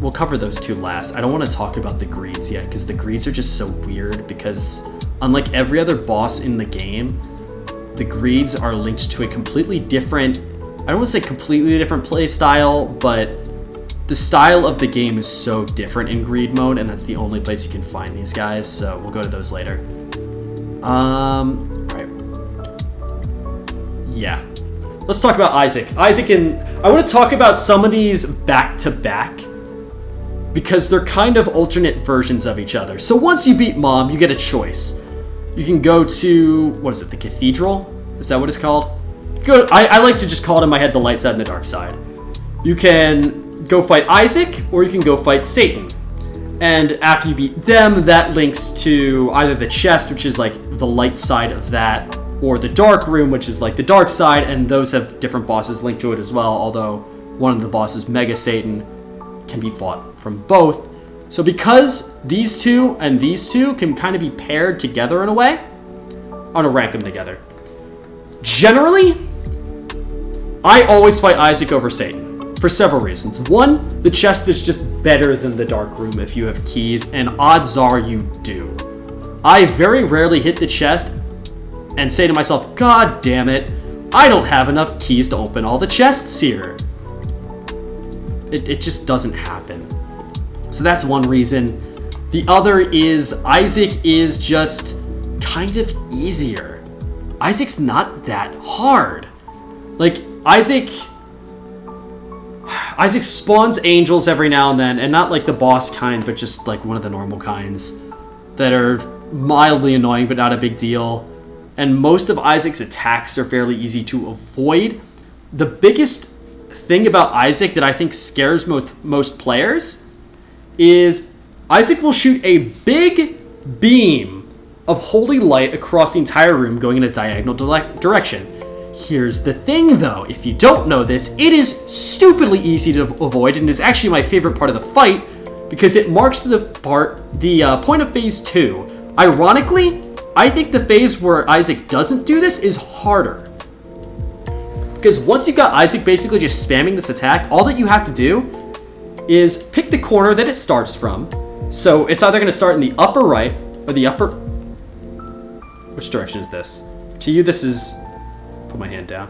We'll cover those 2 last. I don't want to talk about the Greeds yet because the Greeds are just so weird because unlike every other boss in the game, the Greeds are linked to a completely different, I don't want to say completely different play style, but the style of the game is so different in Greed mode, and that's the only place you can find these guys, so we'll go to those later. Right. Yeah. let's talk about Isaac. I want to talk about some of these back to back because they're kind of alternate versions of each other. So once you beat Mom, you get a choice. You can go to, what is it, the Cathedral? Is that what it's called? Good. I like to just call it in my head the light side and the dark side. You can go fight Isaac, or you can go fight Satan. And after you beat them, that links to either the chest, which is like the light side of that, or the dark room, which is like the dark side, and those have different bosses linked to it as well, although one of the bosses, Mega Satan, can be fought from both. So because these two and these two can kind of be paired together in a way, I'm going to rank them together. Generally, I always fight Isaac over Satan for several reasons. One, the chest is just better than the dark room if you have keys, and odds are you do. I very rarely hit the chest and say to myself, God damn it, I don't have enough keys to open all the chests here. It just doesn't happen. So that's one reason. The other is Isaac is just kind of easier. Isaac's not that hard. Like, Isaac spawns angels every now and then, and not like the boss kind, but just like one of the normal kinds that are mildly annoying but not a big deal. And most of Isaac's attacks are fairly easy to avoid. The biggest thing about Isaac that I think scares most players is Isaac will shoot a big beam of holy light across the entire room going in a diagonal direction. Here's the thing though, if you don't know this, it is stupidly easy to avoid and is actually my favorite part of the fight because it marks the point of phase 2. Ironically, I think the phase where Isaac doesn't do this is harder. Because once you've got Isaac basically just spamming this attack, all that you have to do is pick the corner that it starts from. So it's either going to start in the upper right or the upper... Which direction is this? To you, this is... Put my hand down.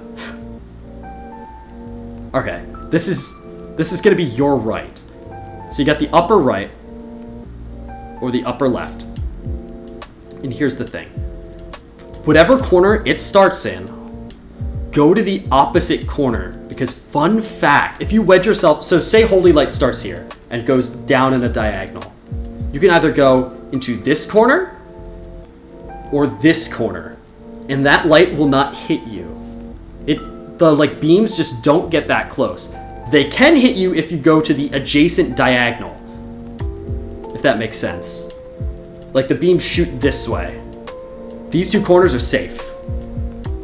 Okay, this is going to be your right. So you got the upper right or the upper left. And here's the thing. Whatever corner it starts in, go to the opposite corner. Because fun fact, if you wedge yourself, so say Holy Light starts here and goes down in a diagonal. You can either go into this corner or this corner. And that light will not hit you. The beams just don't get that close. They can hit you if you go to the adjacent diagonal. If that makes sense. Like the beams shoot this way. These two corners are safe.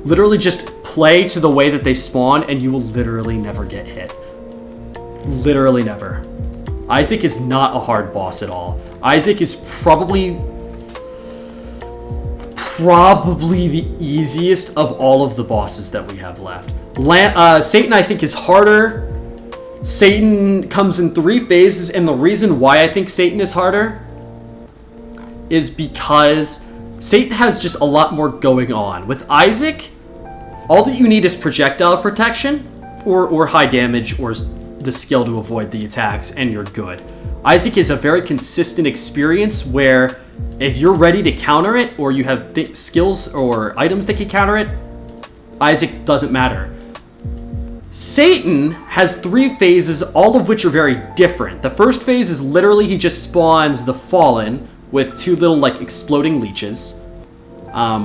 Literally just play to the way that they spawn and you will literally never get hit. Literally never. Isaac is not a hard boss at all. Isaac is probably the easiest of all of the bosses that we have left. Satan, I think, is harder. Satan comes in 3 phases, and the reason why I think Satan is harder is because Satan has just a lot more going on. With Isaac, all that you need is projectile protection or high damage or the skill to avoid the attacks, and you're good. Isaac is a very consistent experience where if you're ready to counter it or you have skills or items that can counter it, Isaac doesn't matter. Satan has 3 phases, all of which are very different. The first phase is literally he just spawns the Fallen with 2 little exploding leeches,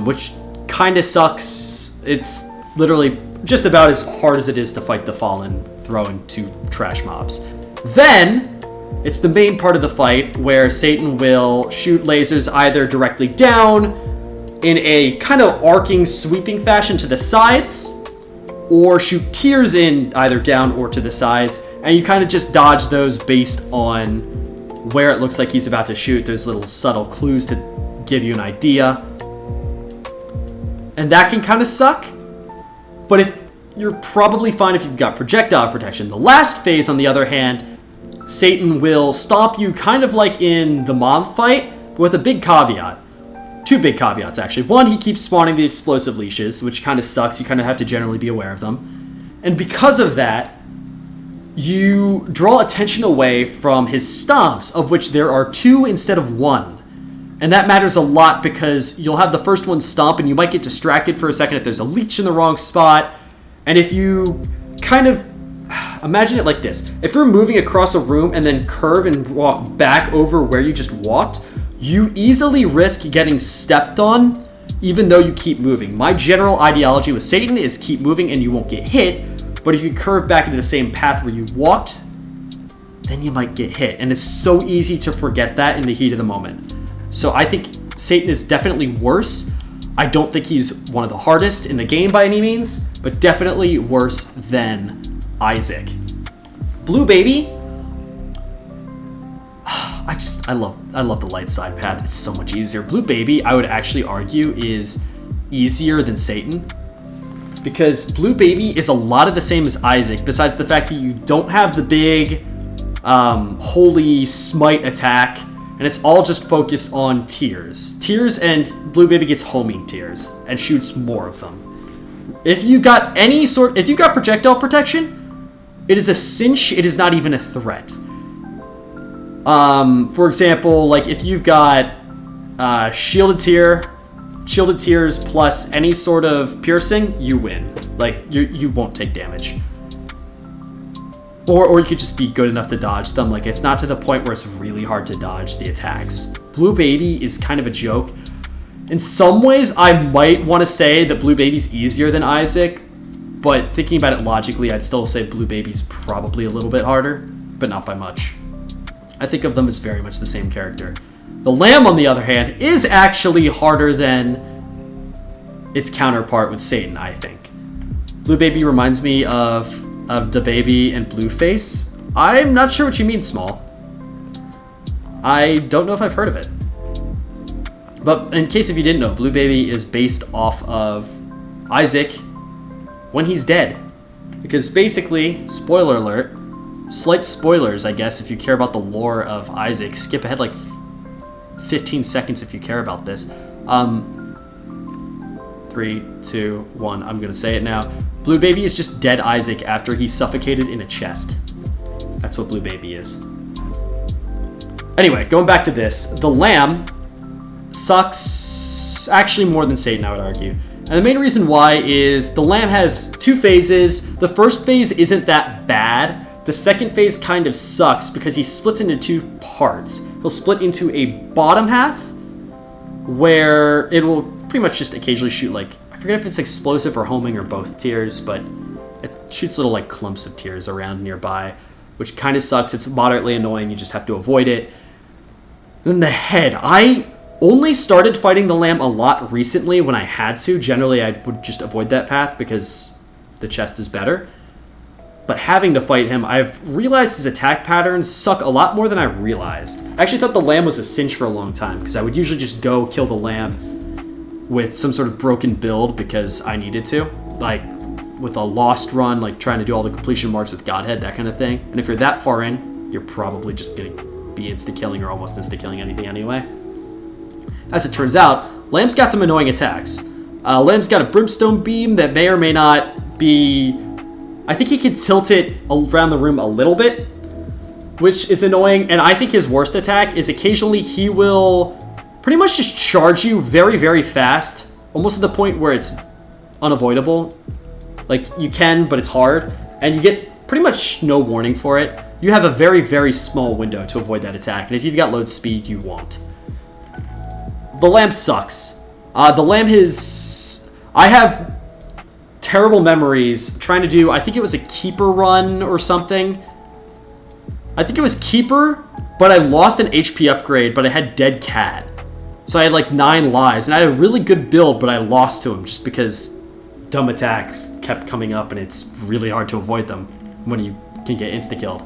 which kind of sucks. It's literally just about as hard as it is to fight the Fallen throwing 2 trash mobs. Then it's the main part of the fight where Satan will shoot lasers either directly down in a kind of arcing, sweeping fashion to the sides, or shoot tears in either down or to the sides, and you kind of just dodge those based on where it looks like he's about to shoot. There's little subtle clues to give you an idea. And that can kind of suck, but if you're probably fine if you've got projectile protection. The last phase, on the other hand, Satan will stop you kind of like in the Mom fight, with a big caveat. 2 big caveats, actually. One, he keeps spawning the explosive leashes, which kind of sucks. You kind of have to generally be aware of them. And because of that, you draw attention away from his stomps, of which there are 2 instead of 1. And that matters a lot because you'll have the first one stomp and you might get distracted for a second if there's a leech in the wrong spot. And if you kind of imagine it like this, if you're moving across a room and then curve and walk back over where you just walked, you easily risk getting stepped on even though you keep moving. My general ideology with Satan is keep moving and you won't get hit, but if you curve back into the same path where you walked, then you might get hit. And it's so easy to forget that in the heat of the moment. So I think Satan is definitely worse. I don't think he's one of the hardest in the game by any means, but definitely worse than Isaac. Blue Baby, I love the light side path. It's so much easier. Blue Baby, I would actually argue, is easier than Satan, because Blue Baby is a lot of the same as Isaac, besides the fact that you don't have the big holy smite attack, and it's all just focused on tears. Tears, and Blue Baby gets homing tears and shoots more of them. If you've got projectile protection, it is a cinch. It is not even a threat. For example, like if you've got shielded tears plus any sort of piercing, you win. Like you won't take damage. Or you could just be good enough to dodge them. Like it's not to the point where it's really hard to dodge the attacks. Blue Baby is kind of a joke. In some ways, I might want to say that Blue Baby's easier than Isaac, but thinking about it logically, I'd still say Blue Baby's probably a little bit harder, but not by much. I think of them as very much the same character. The Lamb, on the other hand, is actually harder than its counterpart with Satan, I think. Blue Baby reminds me of DaBaby and Blueface. I'm not sure what you mean, Small. I don't know if I've heard of it. But in case if you didn't know, Blue Baby is based off of Isaac when he's dead. Because basically, spoiler alert, slight spoilers, I guess, if you care about the lore of Isaac. Skip ahead like 15 seconds if you care about this. 3, 2, 1, I'm gonna say it now. Blue Baby is just dead Isaac after he's suffocated in a chest. That's what Blue Baby is. Anyway, going back to this, the Lamb sucks actually more than Satan, I would argue. And the main reason why is the Lamb has 2 phases. The first phase isn't that bad. The second phase kind of sucks because he splits into 2 parts. He'll split into a bottom half where it will pretty much just occasionally shoot like, I forget if it's explosive or homing or both tears, but it shoots little like clumps of tears around nearby, which kind of sucks. It's moderately annoying. You just have to avoid it. Then the head. I only started fighting the Lamb a lot recently when I had to. Generally, I would just avoid that path because the chest is better. But having to fight him, I've realized his attack patterns suck a lot more than I realized. I actually thought the Lamb was a cinch for a long time because I would usually just go kill the Lamb with some sort of broken build because I needed to. Like with a lost run, like trying to do all the completion marks with Godhead, that kind of thing. And if you're that far in, you're probably just going to be insta-killing or almost insta-killing anything anyway. As it turns out, Lamb's got some annoying attacks. Lamb's got a Brimstone Beam that may or may not be... I think he can tilt it around the room a little bit, which is annoying. And I think his worst attack is occasionally he will pretty much just charge you very, very fast, almost to the point where it's unavoidable. Like, you can, but it's hard. And you get pretty much no warning for it. You have a very, very small window to avoid that attack. And if you've got load speed, you won't. The Lamb sucks. The Lamb is... I have terrible memories trying to do... I think it was a Keeper run or something. I think it was Keeper, but I lost an HP upgrade, but I had Dead Cat. So I had like 9 lives, and I had a really good build, but I lost to him just because dumb attacks kept coming up, and it's really hard to avoid them when you can get insta-killed.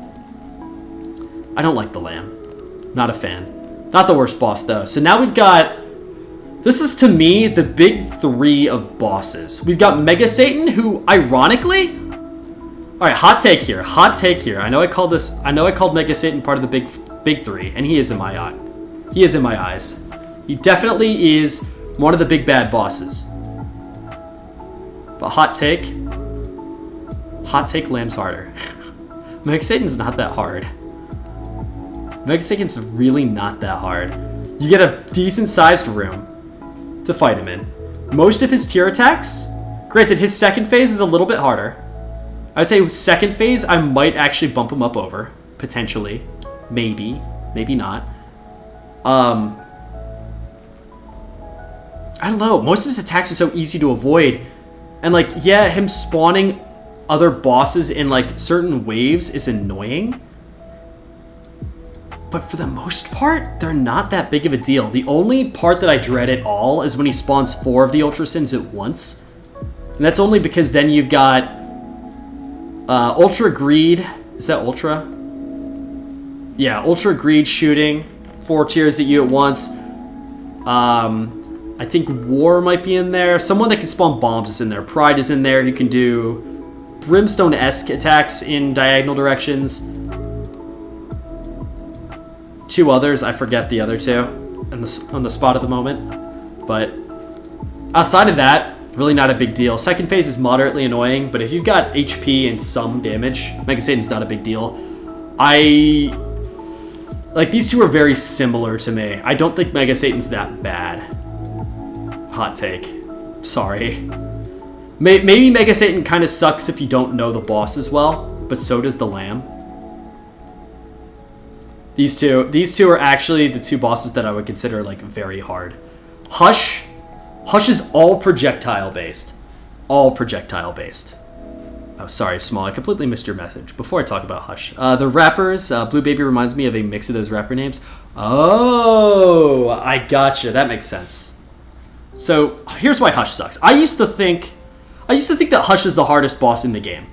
I don't like the Lamb. Not a fan. Not the worst boss, though. So now we've got... This is, to me, the big 3 of bosses. We've got Mega Satan, who, ironically... Alright, hot take here. Hot take here. I know I called Mega Satan part of the big 3, and he is in my eye. He is in my eyes. He definitely is one of the big bad bosses. But hot take, Lamb's harder. Mega Satan's not that hard. Mega Satan's really not that hard. You get a decent sized room to fight him in. Most of his tier attacks Granted, his second phase is a little bit harder. I'd say second phase, I might actually bump him up over. Potentially. Maybe. Maybe not. I don't know. Most of his attacks are so easy to avoid. And, like, yeah, him spawning other bosses in, like, certain waves is annoying. But for the most part, they're not that big of a deal. The only part that I dread at all is when he spawns 4 of the Ultra Sins at once. And that's only because then you've got Ultra Greed. Is that Ultra? Yeah, Ultra Greed shooting 4 tiers at you at once. I think War might be in there. Someone that can spawn bombs is in there. Pride is in there. You can do Brimstone-esque attacks in diagonal directions. 2 others. I forget the other 2 on the spot at the moment. But outside of that, really not a big deal. Second phase is moderately annoying, but if you've got HP and some damage, Mega Satan's not a big deal. Like, these 2 are very similar to me. I don't think Mega Satan's that bad. Hot take. Sorry. Maybe Mega Satan kind of sucks if you don't know the boss as well, but so does the Lamb. These two are actually the 2 bosses that I would consider, like, very hard. Hush is all projectile based. All projectile based. Oh, sorry, Small. I completely missed your message. Before I talk about Hush. The rappers, Blue Baby reminds me of a mix of those rapper names. Oh, I gotcha. That makes sense. So, here's why Hush sucks. I used to think that Hush is the hardest boss in the game.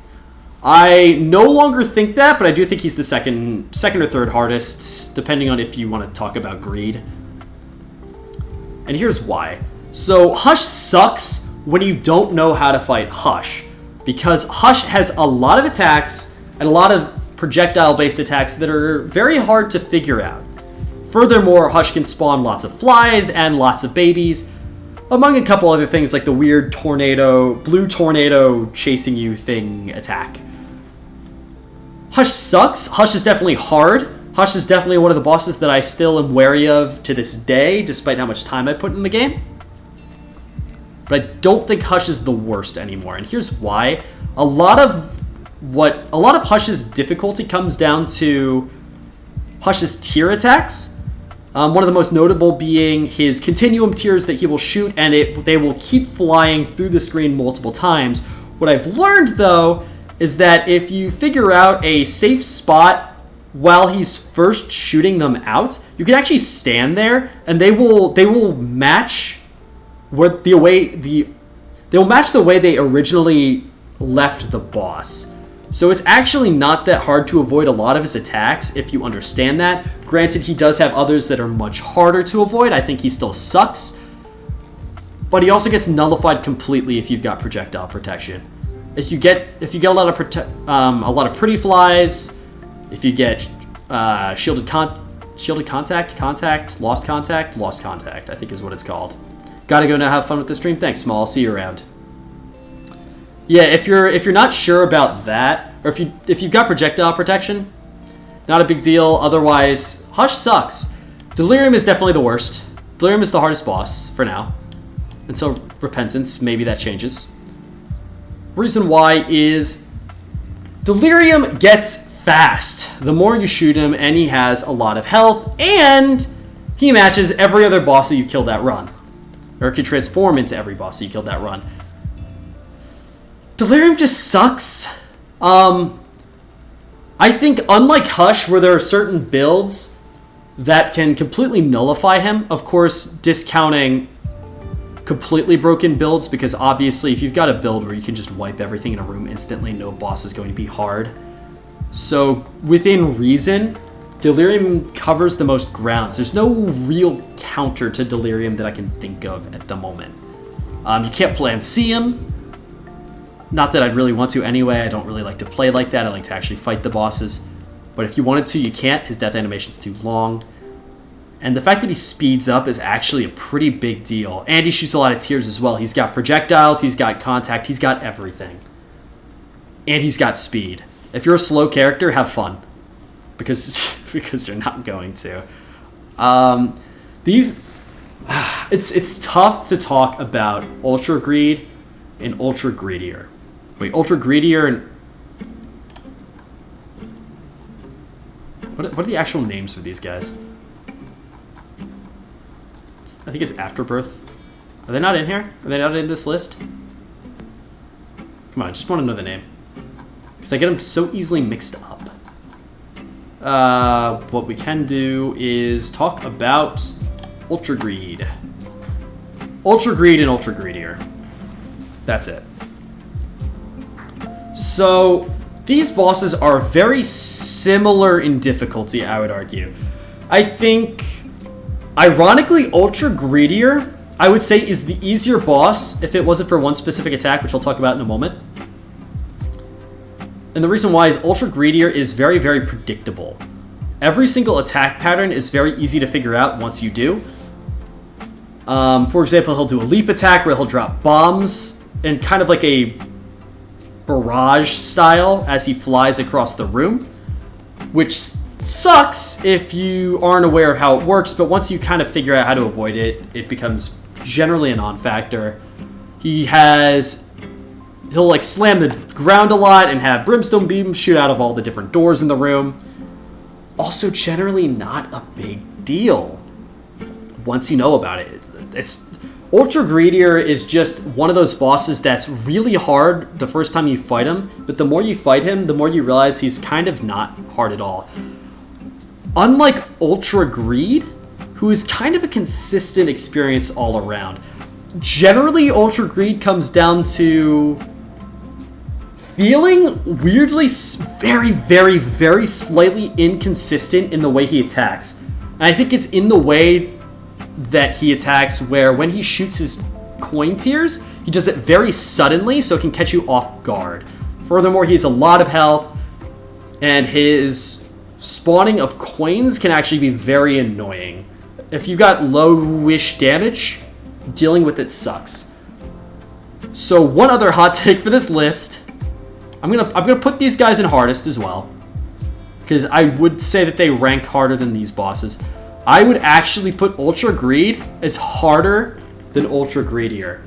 I no longer think that, but I do think he's the second or third hardest, depending on if you want to talk about greed. And here's why. So, Hush sucks when you don't know how to fight Hush, because Hush has a lot of attacks and a lot of projectile-based attacks that are very hard to figure out. Furthermore, Hush can spawn lots of flies and lots of babies, among a couple other things like the weird blue tornado chasing you thing attack. Hush sucks. Hush is definitely hard. Hush is definitely one of the bosses that I still am wary of to this day, despite how much time I put in the game. But I don't think Hush is the worst anymore, and here's why. A lot of Hush's difficulty comes down to Hush's tier attacks. One of the most notable being his continuum tiers that he will shoot, and they will keep flying through the screen multiple times. What I've learned, though, is that if you figure out a safe spot while he's first shooting them out, you can actually stand there, and they will match the way they originally left the boss. So it's actually not that hard to avoid a lot of his attacks if you understand that. Granted, he does have others that are much harder to avoid. I think he still sucks. But he also gets nullified completely if you've got projectile protection. If you get a lot of pretty flies, if you get shielded contact, lost contact, I think is what it's called. Gotta go now, have fun with the stream. Thanks, Small. I'll see you around. Yeah, if you're not sure about that, or if you've got projectile protection, not a big deal. Otherwise, Hush sucks. Delirium is definitely the worst. Delirium is the hardest boss for now. Until Repentance, maybe that changes. Reason why is Delirium gets fast. The more you shoot him, and he has a lot of health, and he matches every other boss that you've killed that run. Or can transform into every boss that you killed that run. Delirium just sucks. I think unlike Hush, where there are certain builds that can completely nullify him, of course, discounting completely broken builds, because obviously if you've got a build where you can just wipe everything in a room instantly, no boss is going to be hard. So within reason, Delirium covers the most grounds. There's no real counter to Delirium that I can think of at the moment. You can't plan see him. Not that I'd really want to anyway. I don't really like to play like that. I like to actually fight the bosses. But if you wanted to, you can't. His death animation's too long. And the fact that he speeds up is actually a pretty big deal. And he shoots a lot of tiers as well. He's got projectiles, he's got contact, he's got everything. And he's got speed. If you're a slow character, have fun. Because you're not going to. It's tough to talk about Ultra Greed and Ultra Greedier. Wait, Ultra Greedier and... What are the actual names for these guys? I think it's Afterbirth. Are they not in here? Are they not in this list? Come on, I just want to know the name. Because I get them so easily mixed up. What we can do is talk about Ultra Greed. Ultra Greed and Ultra Greedier. That's it. So, these bosses are very similar in difficulty, I would argue. I think, ironically, Ultra Greedier, I would say, is the easier boss if it wasn't for one specific attack, which I'll talk about in a moment. And the reason why is Ultra Greedier is very, very predictable. Every single attack pattern is very easy to figure out once you do. For example, he'll do a leap attack where he'll drop bombs in kind of like a barrage style as he flies across the room, which sucks if you aren't aware of how it works, but once you kind of figure out how to avoid it, it becomes generally a non-factor. He'll like slam the ground a lot and have brimstone beams shoot out of all the different doors in the room. Also generally not a big deal once you know about it. Ultra Greedier is just one of those bosses that's really hard the first time you fight him, but the more you fight him, the more you realize he's kind of not hard at all. Unlike Ultra Greed, who is kind of a consistent experience all around. Generally, Ultra Greed comes down to feeling weirdly very, very, very slightly inconsistent in the way he attacks. And I think it's in the way that he attacks where when he shoots his coin tiers, he does it very suddenly so it can catch you off guard. Furthermore, he has a lot of health, and his spawning of coins can actually be very annoying. If you got low-ish damage, dealing with it sucks. So one other hot take for this list, I'm gonna put these guys in hardest as well, because I would say that they rank harder than these bosses. I would actually put Ultra Greed as harder than Ultra Greedier.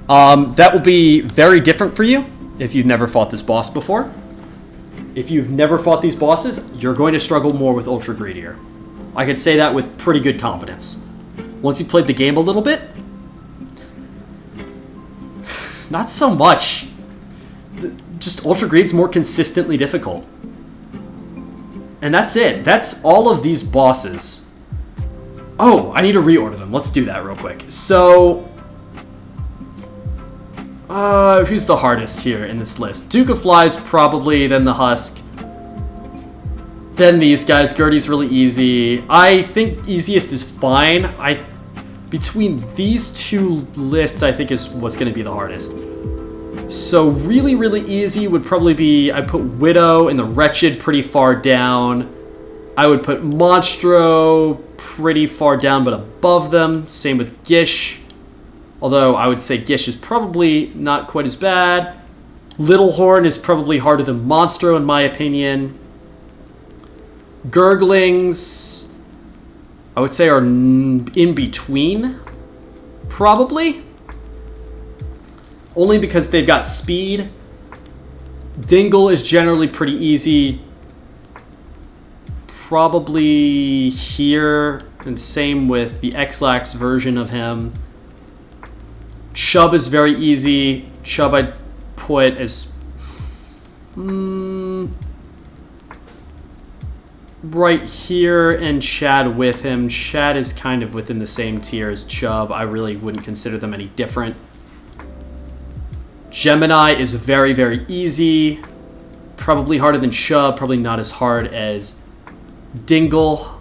That will be very different for you if you've never fought this boss before. If you've never fought these bosses, you're going to struggle more with Ultra Greedier. I could say that with pretty good confidence. Once you've played the game a little bit, not so much. Just Ultra Greed's more consistently difficult. And that's it. That's all of these bosses. Oh, I need to reorder them. Let's do that real quick. So, who's the hardest here in this list? Duke of Flies, probably, then the Husk. Then these guys. Gertie's really easy. I think easiest is fine. Between these two lists, I think is what's going to be the hardest. So really, really easy would probably be, I put Widow and the Wretched pretty far down. I would put Monstro pretty far down but above them. Same with Gish. Although I would say Gish is probably not quite as bad. Little Horn is probably harder than Monstro in my opinion. Gurglings, I would say, are in between, probably. Only because they've got speed. Dingle is generally pretty easy. Probably here, and same with the X-Lax version of him. Chub is very easy. Chub I'd put as... right here, and Chad with him. Chad is kind of within the same tier as Chub. I really wouldn't consider them any different. Gemini is very, very easy. Probably harder than Chub. Probably not as hard as Dingle.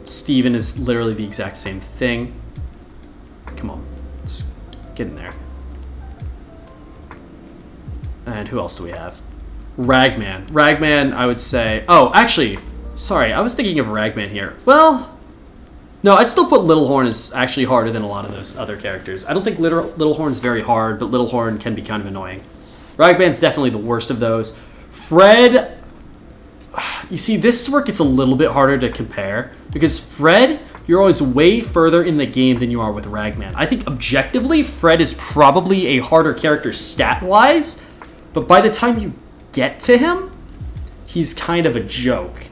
Steven is literally the exact same thing. Come on. Let's get in there. And who else do we have? Ragman. Ragman, I would say... Oh, actually, sorry. I was thinking of Ragman here. Well... No, I'd still put Little Horn as actually harder than a lot of those other characters. I don't think Little Horn's very hard, but Little Horn can be kind of annoying. Ragman's definitely the worst of those. Fred... You see, this is where it gets a little bit harder to compare. Because Fred, you're always way further in the game than you are with Ragman. I think objectively, Fred is probably a harder character stat-wise, but by the time you get to him, he's kind of a joke.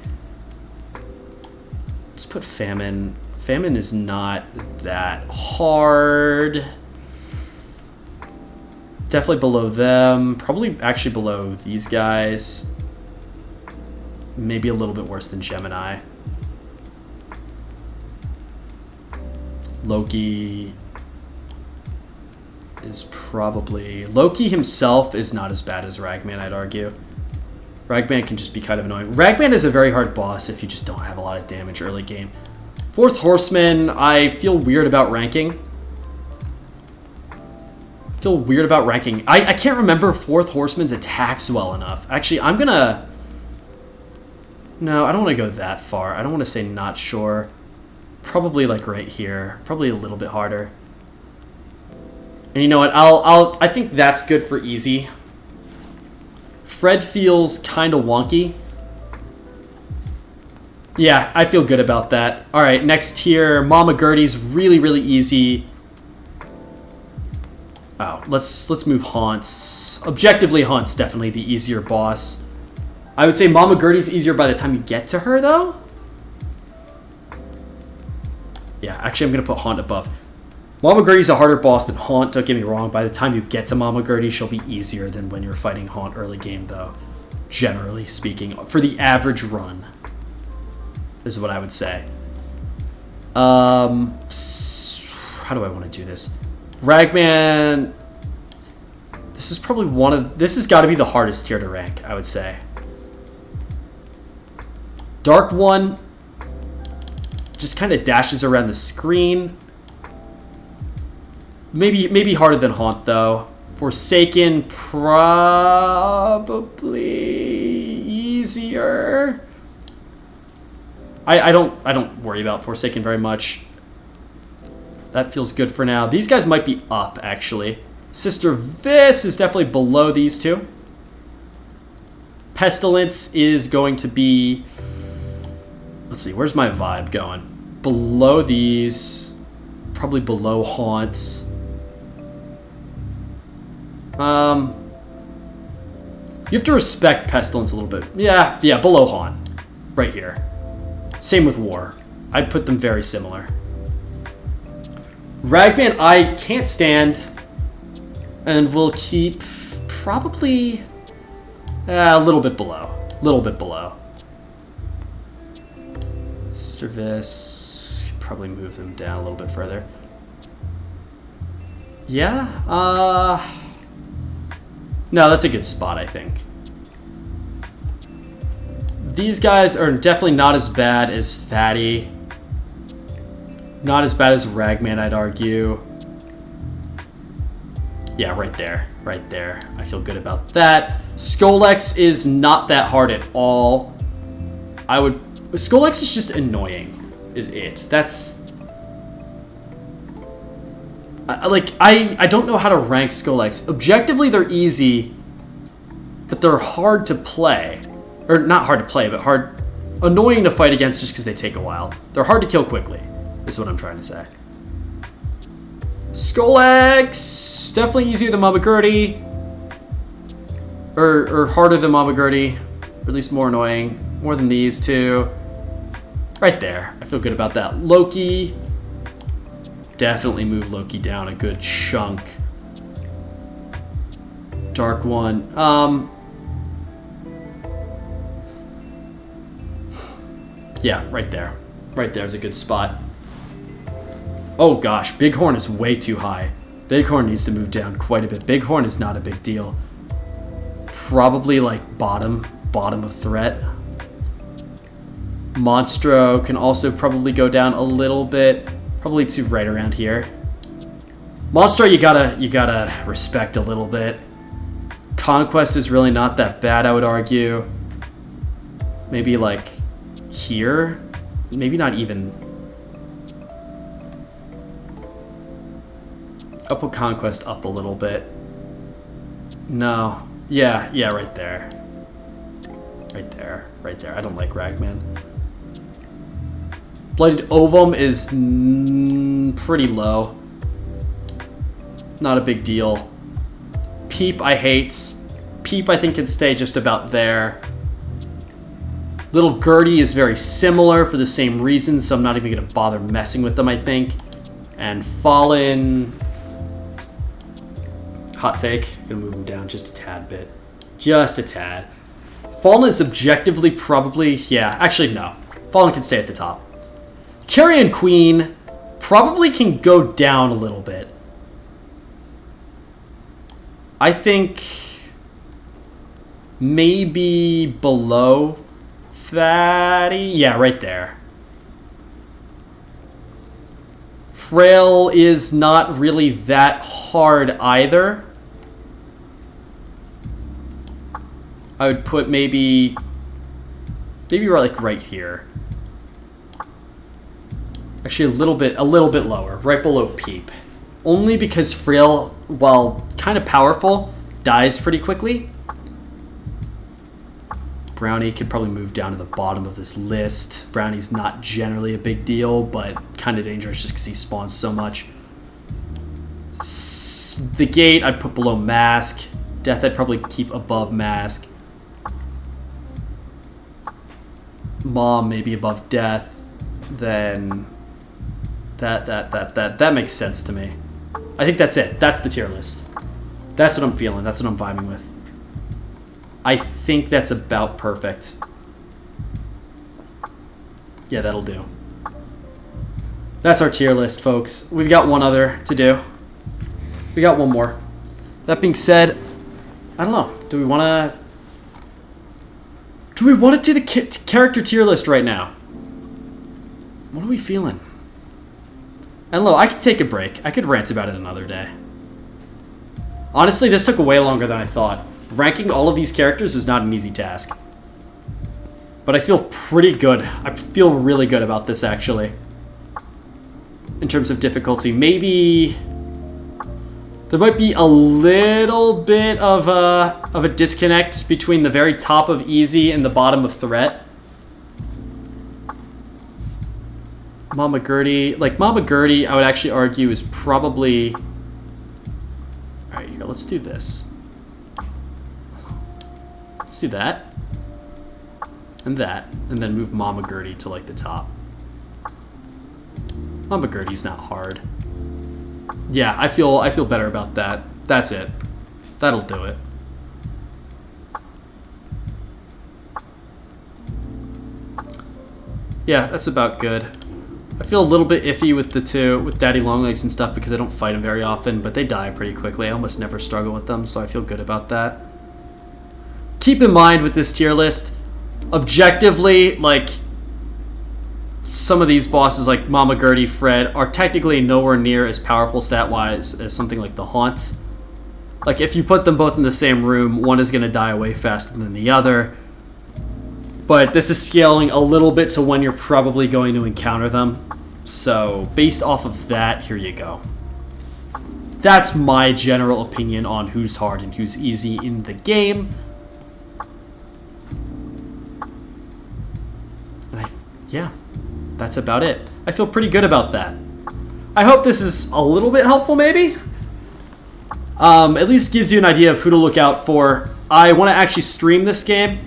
Let's put Famine. Famine is not that hard. Definitely below them. Probably actually below these guys. Maybe a little bit worse than Gemini. Loki is probably... Loki himself is not as bad as Ragman, I'd argue. Ragman can just be kind of annoying. Ragman is a very hard boss if you just don't have a lot of damage early game. Fourth Horseman, I feel weird about ranking. I can't remember Fourth Horseman's attacks well enough. Actually, I'm gonna... No, I don't want to go that far. I don't want to say not sure. Probably like right here. Probably a little bit harder. And you know what? I think that's good for easy. Fred feels kind of wonky. Yeah, I feel good about that. All right, next tier, Mama Gertie's really, really easy. Oh, let's move Haunts. Objectively, Haunts definitely the easier boss. I would say Mama Gertie's easier by the time you get to her, though. Yeah, actually, I'm going to put Haunt above. Mama Gertie's a harder boss than Haunt, don't get me wrong. By the time you get to Mama Gertie, she'll be easier than when you're fighting Haunt early game, though. Generally speaking, for the average run, is what I would say. How do I want to do this? Ragman... This is probably one of... This has got to be the hardest tier to rank, I would say. Dark One just kind of dashes around the screen. Maybe harder than Haunt, though. Forsaken, probably easier. I don't worry about Forsaken very much. That feels good for now. These guys might be up, actually. Sister Vis is definitely below these two. Pestilence is going to be... Let's see, where's my vibe going? Below these. Probably below Haunts. You have to respect Pestilence a little bit. Yeah, below Haunt. Right here. Same with War. I'd put them very similar. Ragman, I can't stand. And we'll keep probably a little bit below. Service, probably move them down a little bit further. Yeah, no, that's a good spot, I think. These guys are definitely not as bad as Fatty. Not as bad as Ragman, I'd argue. Yeah, right there. I feel good about that. Skolex is not that hard at all. Skolex is just annoying, is it. That's... I don't know how to rank Skolex. Objectively, they're easy, but they're hard to play. Or not hard to play, but annoying to fight against just because they take a while. They're hard to kill quickly, is what I'm trying to say. Skolex, definitely easier than Mama Gertie. Or harder than Mama Gertie. Or at least more annoying. More than these two. Right there. I feel good about that. Loki. Definitely move Loki down a good chunk. Dark One. Yeah, right there. Right there is a good spot. Oh gosh, Bighorn is way too high. Bighorn needs to move down quite a bit. Bighorn is not a big deal. Probably like bottom of threat. Monstro can also probably go down a little bit. Probably to right around here. Monstro you gotta respect a little bit. Conquest is really not that bad, I would argue. Maybe like here? Maybe not even. I'll put Conquest up a little bit. No. Yeah, right there. Right there. I don't like Ragman. Blooded Ovum is pretty low. Not a big deal. Peep I hate. Peep I think can stay just about there. Little Gertie is very similar for the same reasons, so I'm not even going to bother messing with them, I think. And Fallen... Hot take. Gonna move him down just a tad bit. Just a tad. Fallen is objectively probably... Yeah, actually, no. Fallen can stay at the top. Carrion Queen probably can go down a little bit. I think... maybe below Fatty? Yeah, right there. Frail is not really that hard either. I would put maybe like right here. Actually, a little bit lower, right below Peep. Only because Frail, while kind of powerful, dies pretty quickly. Brownie could probably move down to the bottom of this list. Brownie's not generally a big deal, but kind of dangerous just because he spawns so much. The Gate I'd put below Mask. Death I'd probably keep above Mask. Mom maybe above Death. Then that makes sense to me. I think that's it. That's the tier list. That's what I'm feeling. That's what I'm vibing with. I think that's about perfect. Yeah, that'll do. That's our tier list, folks. We've got one other to do. We got one more. That being said, I don't know. Do we want to do the character tier list right now? What are we feeling? And look, I could take a break. I could rant about it another day. Honestly, this took way longer than I thought. Ranking all of these characters is not an easy task. But I feel pretty good. I feel really good about this, actually. In terms of difficulty. Maybe... there might be a little bit of a disconnect between the very top of easy and the bottom of threat. Mama Gertie. Like, Mama Gertie, I would actually argue, is probably... Alright, here, let's do this. Let's do that. And then move Mama Gertie to, like, the top. Mama Gertie's not hard. Yeah, I feel better about that. That's it. That'll do it. Yeah, that's about good. I feel a little bit iffy with the two, with Daddy Longlegs and stuff, because I don't fight them very often, but they die pretty quickly. I almost never struggle with them, so I feel good about that. Keep in mind with this tier list, objectively, like, some of these bosses, like Mama Gertie, Fred, are technically nowhere near as powerful stat-wise as something like the Haunts. Like, if you put them both in the same room, one is going to die way faster than the other. But this is scaling a little bit to when you're probably going to encounter them. So, based off of that, here you go. That's my general opinion on who's hard and who's easy in the game. And yeah, that's about it. I feel pretty good about that. I hope this is a little bit helpful, maybe? At least gives you an idea of who to look out for. I want to actually stream this game.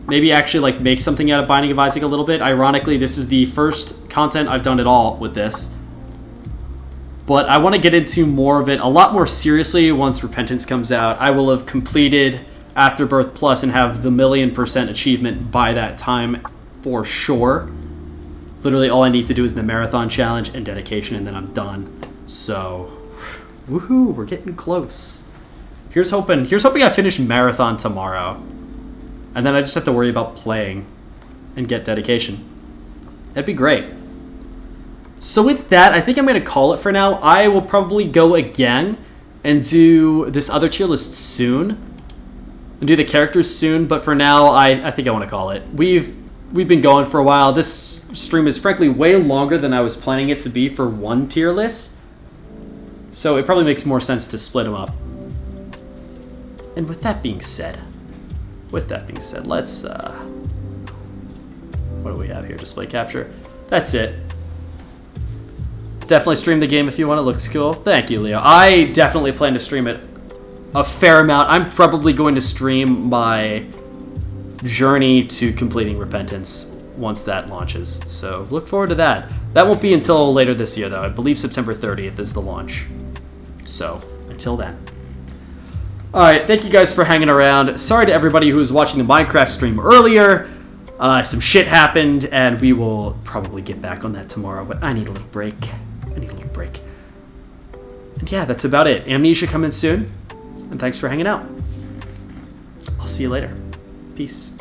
Maybe actually like make something out of Binding of Isaac a little bit. Ironically, this is the first content I've done at all with this. But I want to get into more of it a lot more seriously once Repentance comes out. I will have completed Afterbirth Plus and have the 1,000,000% achievement by that time for sure. Literally all I need to do is the marathon challenge and dedication, and then I'm done. So, woohoo, we're getting close. Here's hoping I finish marathon tomorrow. And then I just have to worry about playing and get dedication. That'd be great. So with that, I think I'm going to call it for now. I will probably go again and do this other tier list soon. And do the characters soon, but for now, I think I want to call it. We've been going for a while. This stream is frankly way longer than I was planning it to be for one tier list. So it probably makes more sense to split them up. And with that being said, let's, what do we have here? Display capture. That's it. Definitely stream the game if you want. It looks cool. Thank you, Leo. I definitely plan to stream it a fair amount. I'm probably going to stream my journey to completing Repentance once that launches. So look forward to that. That won't be until later this year, though. I believe September 30th is the launch. So until then. All right, thank you guys for hanging around. Sorry to everybody who was watching the Minecraft stream earlier. Some shit happened, and we will probably get back on that tomorrow, but I need a little break. And yeah, that's about it. Amnesia coming soon, and thanks for hanging out. I'll see you later. Peace.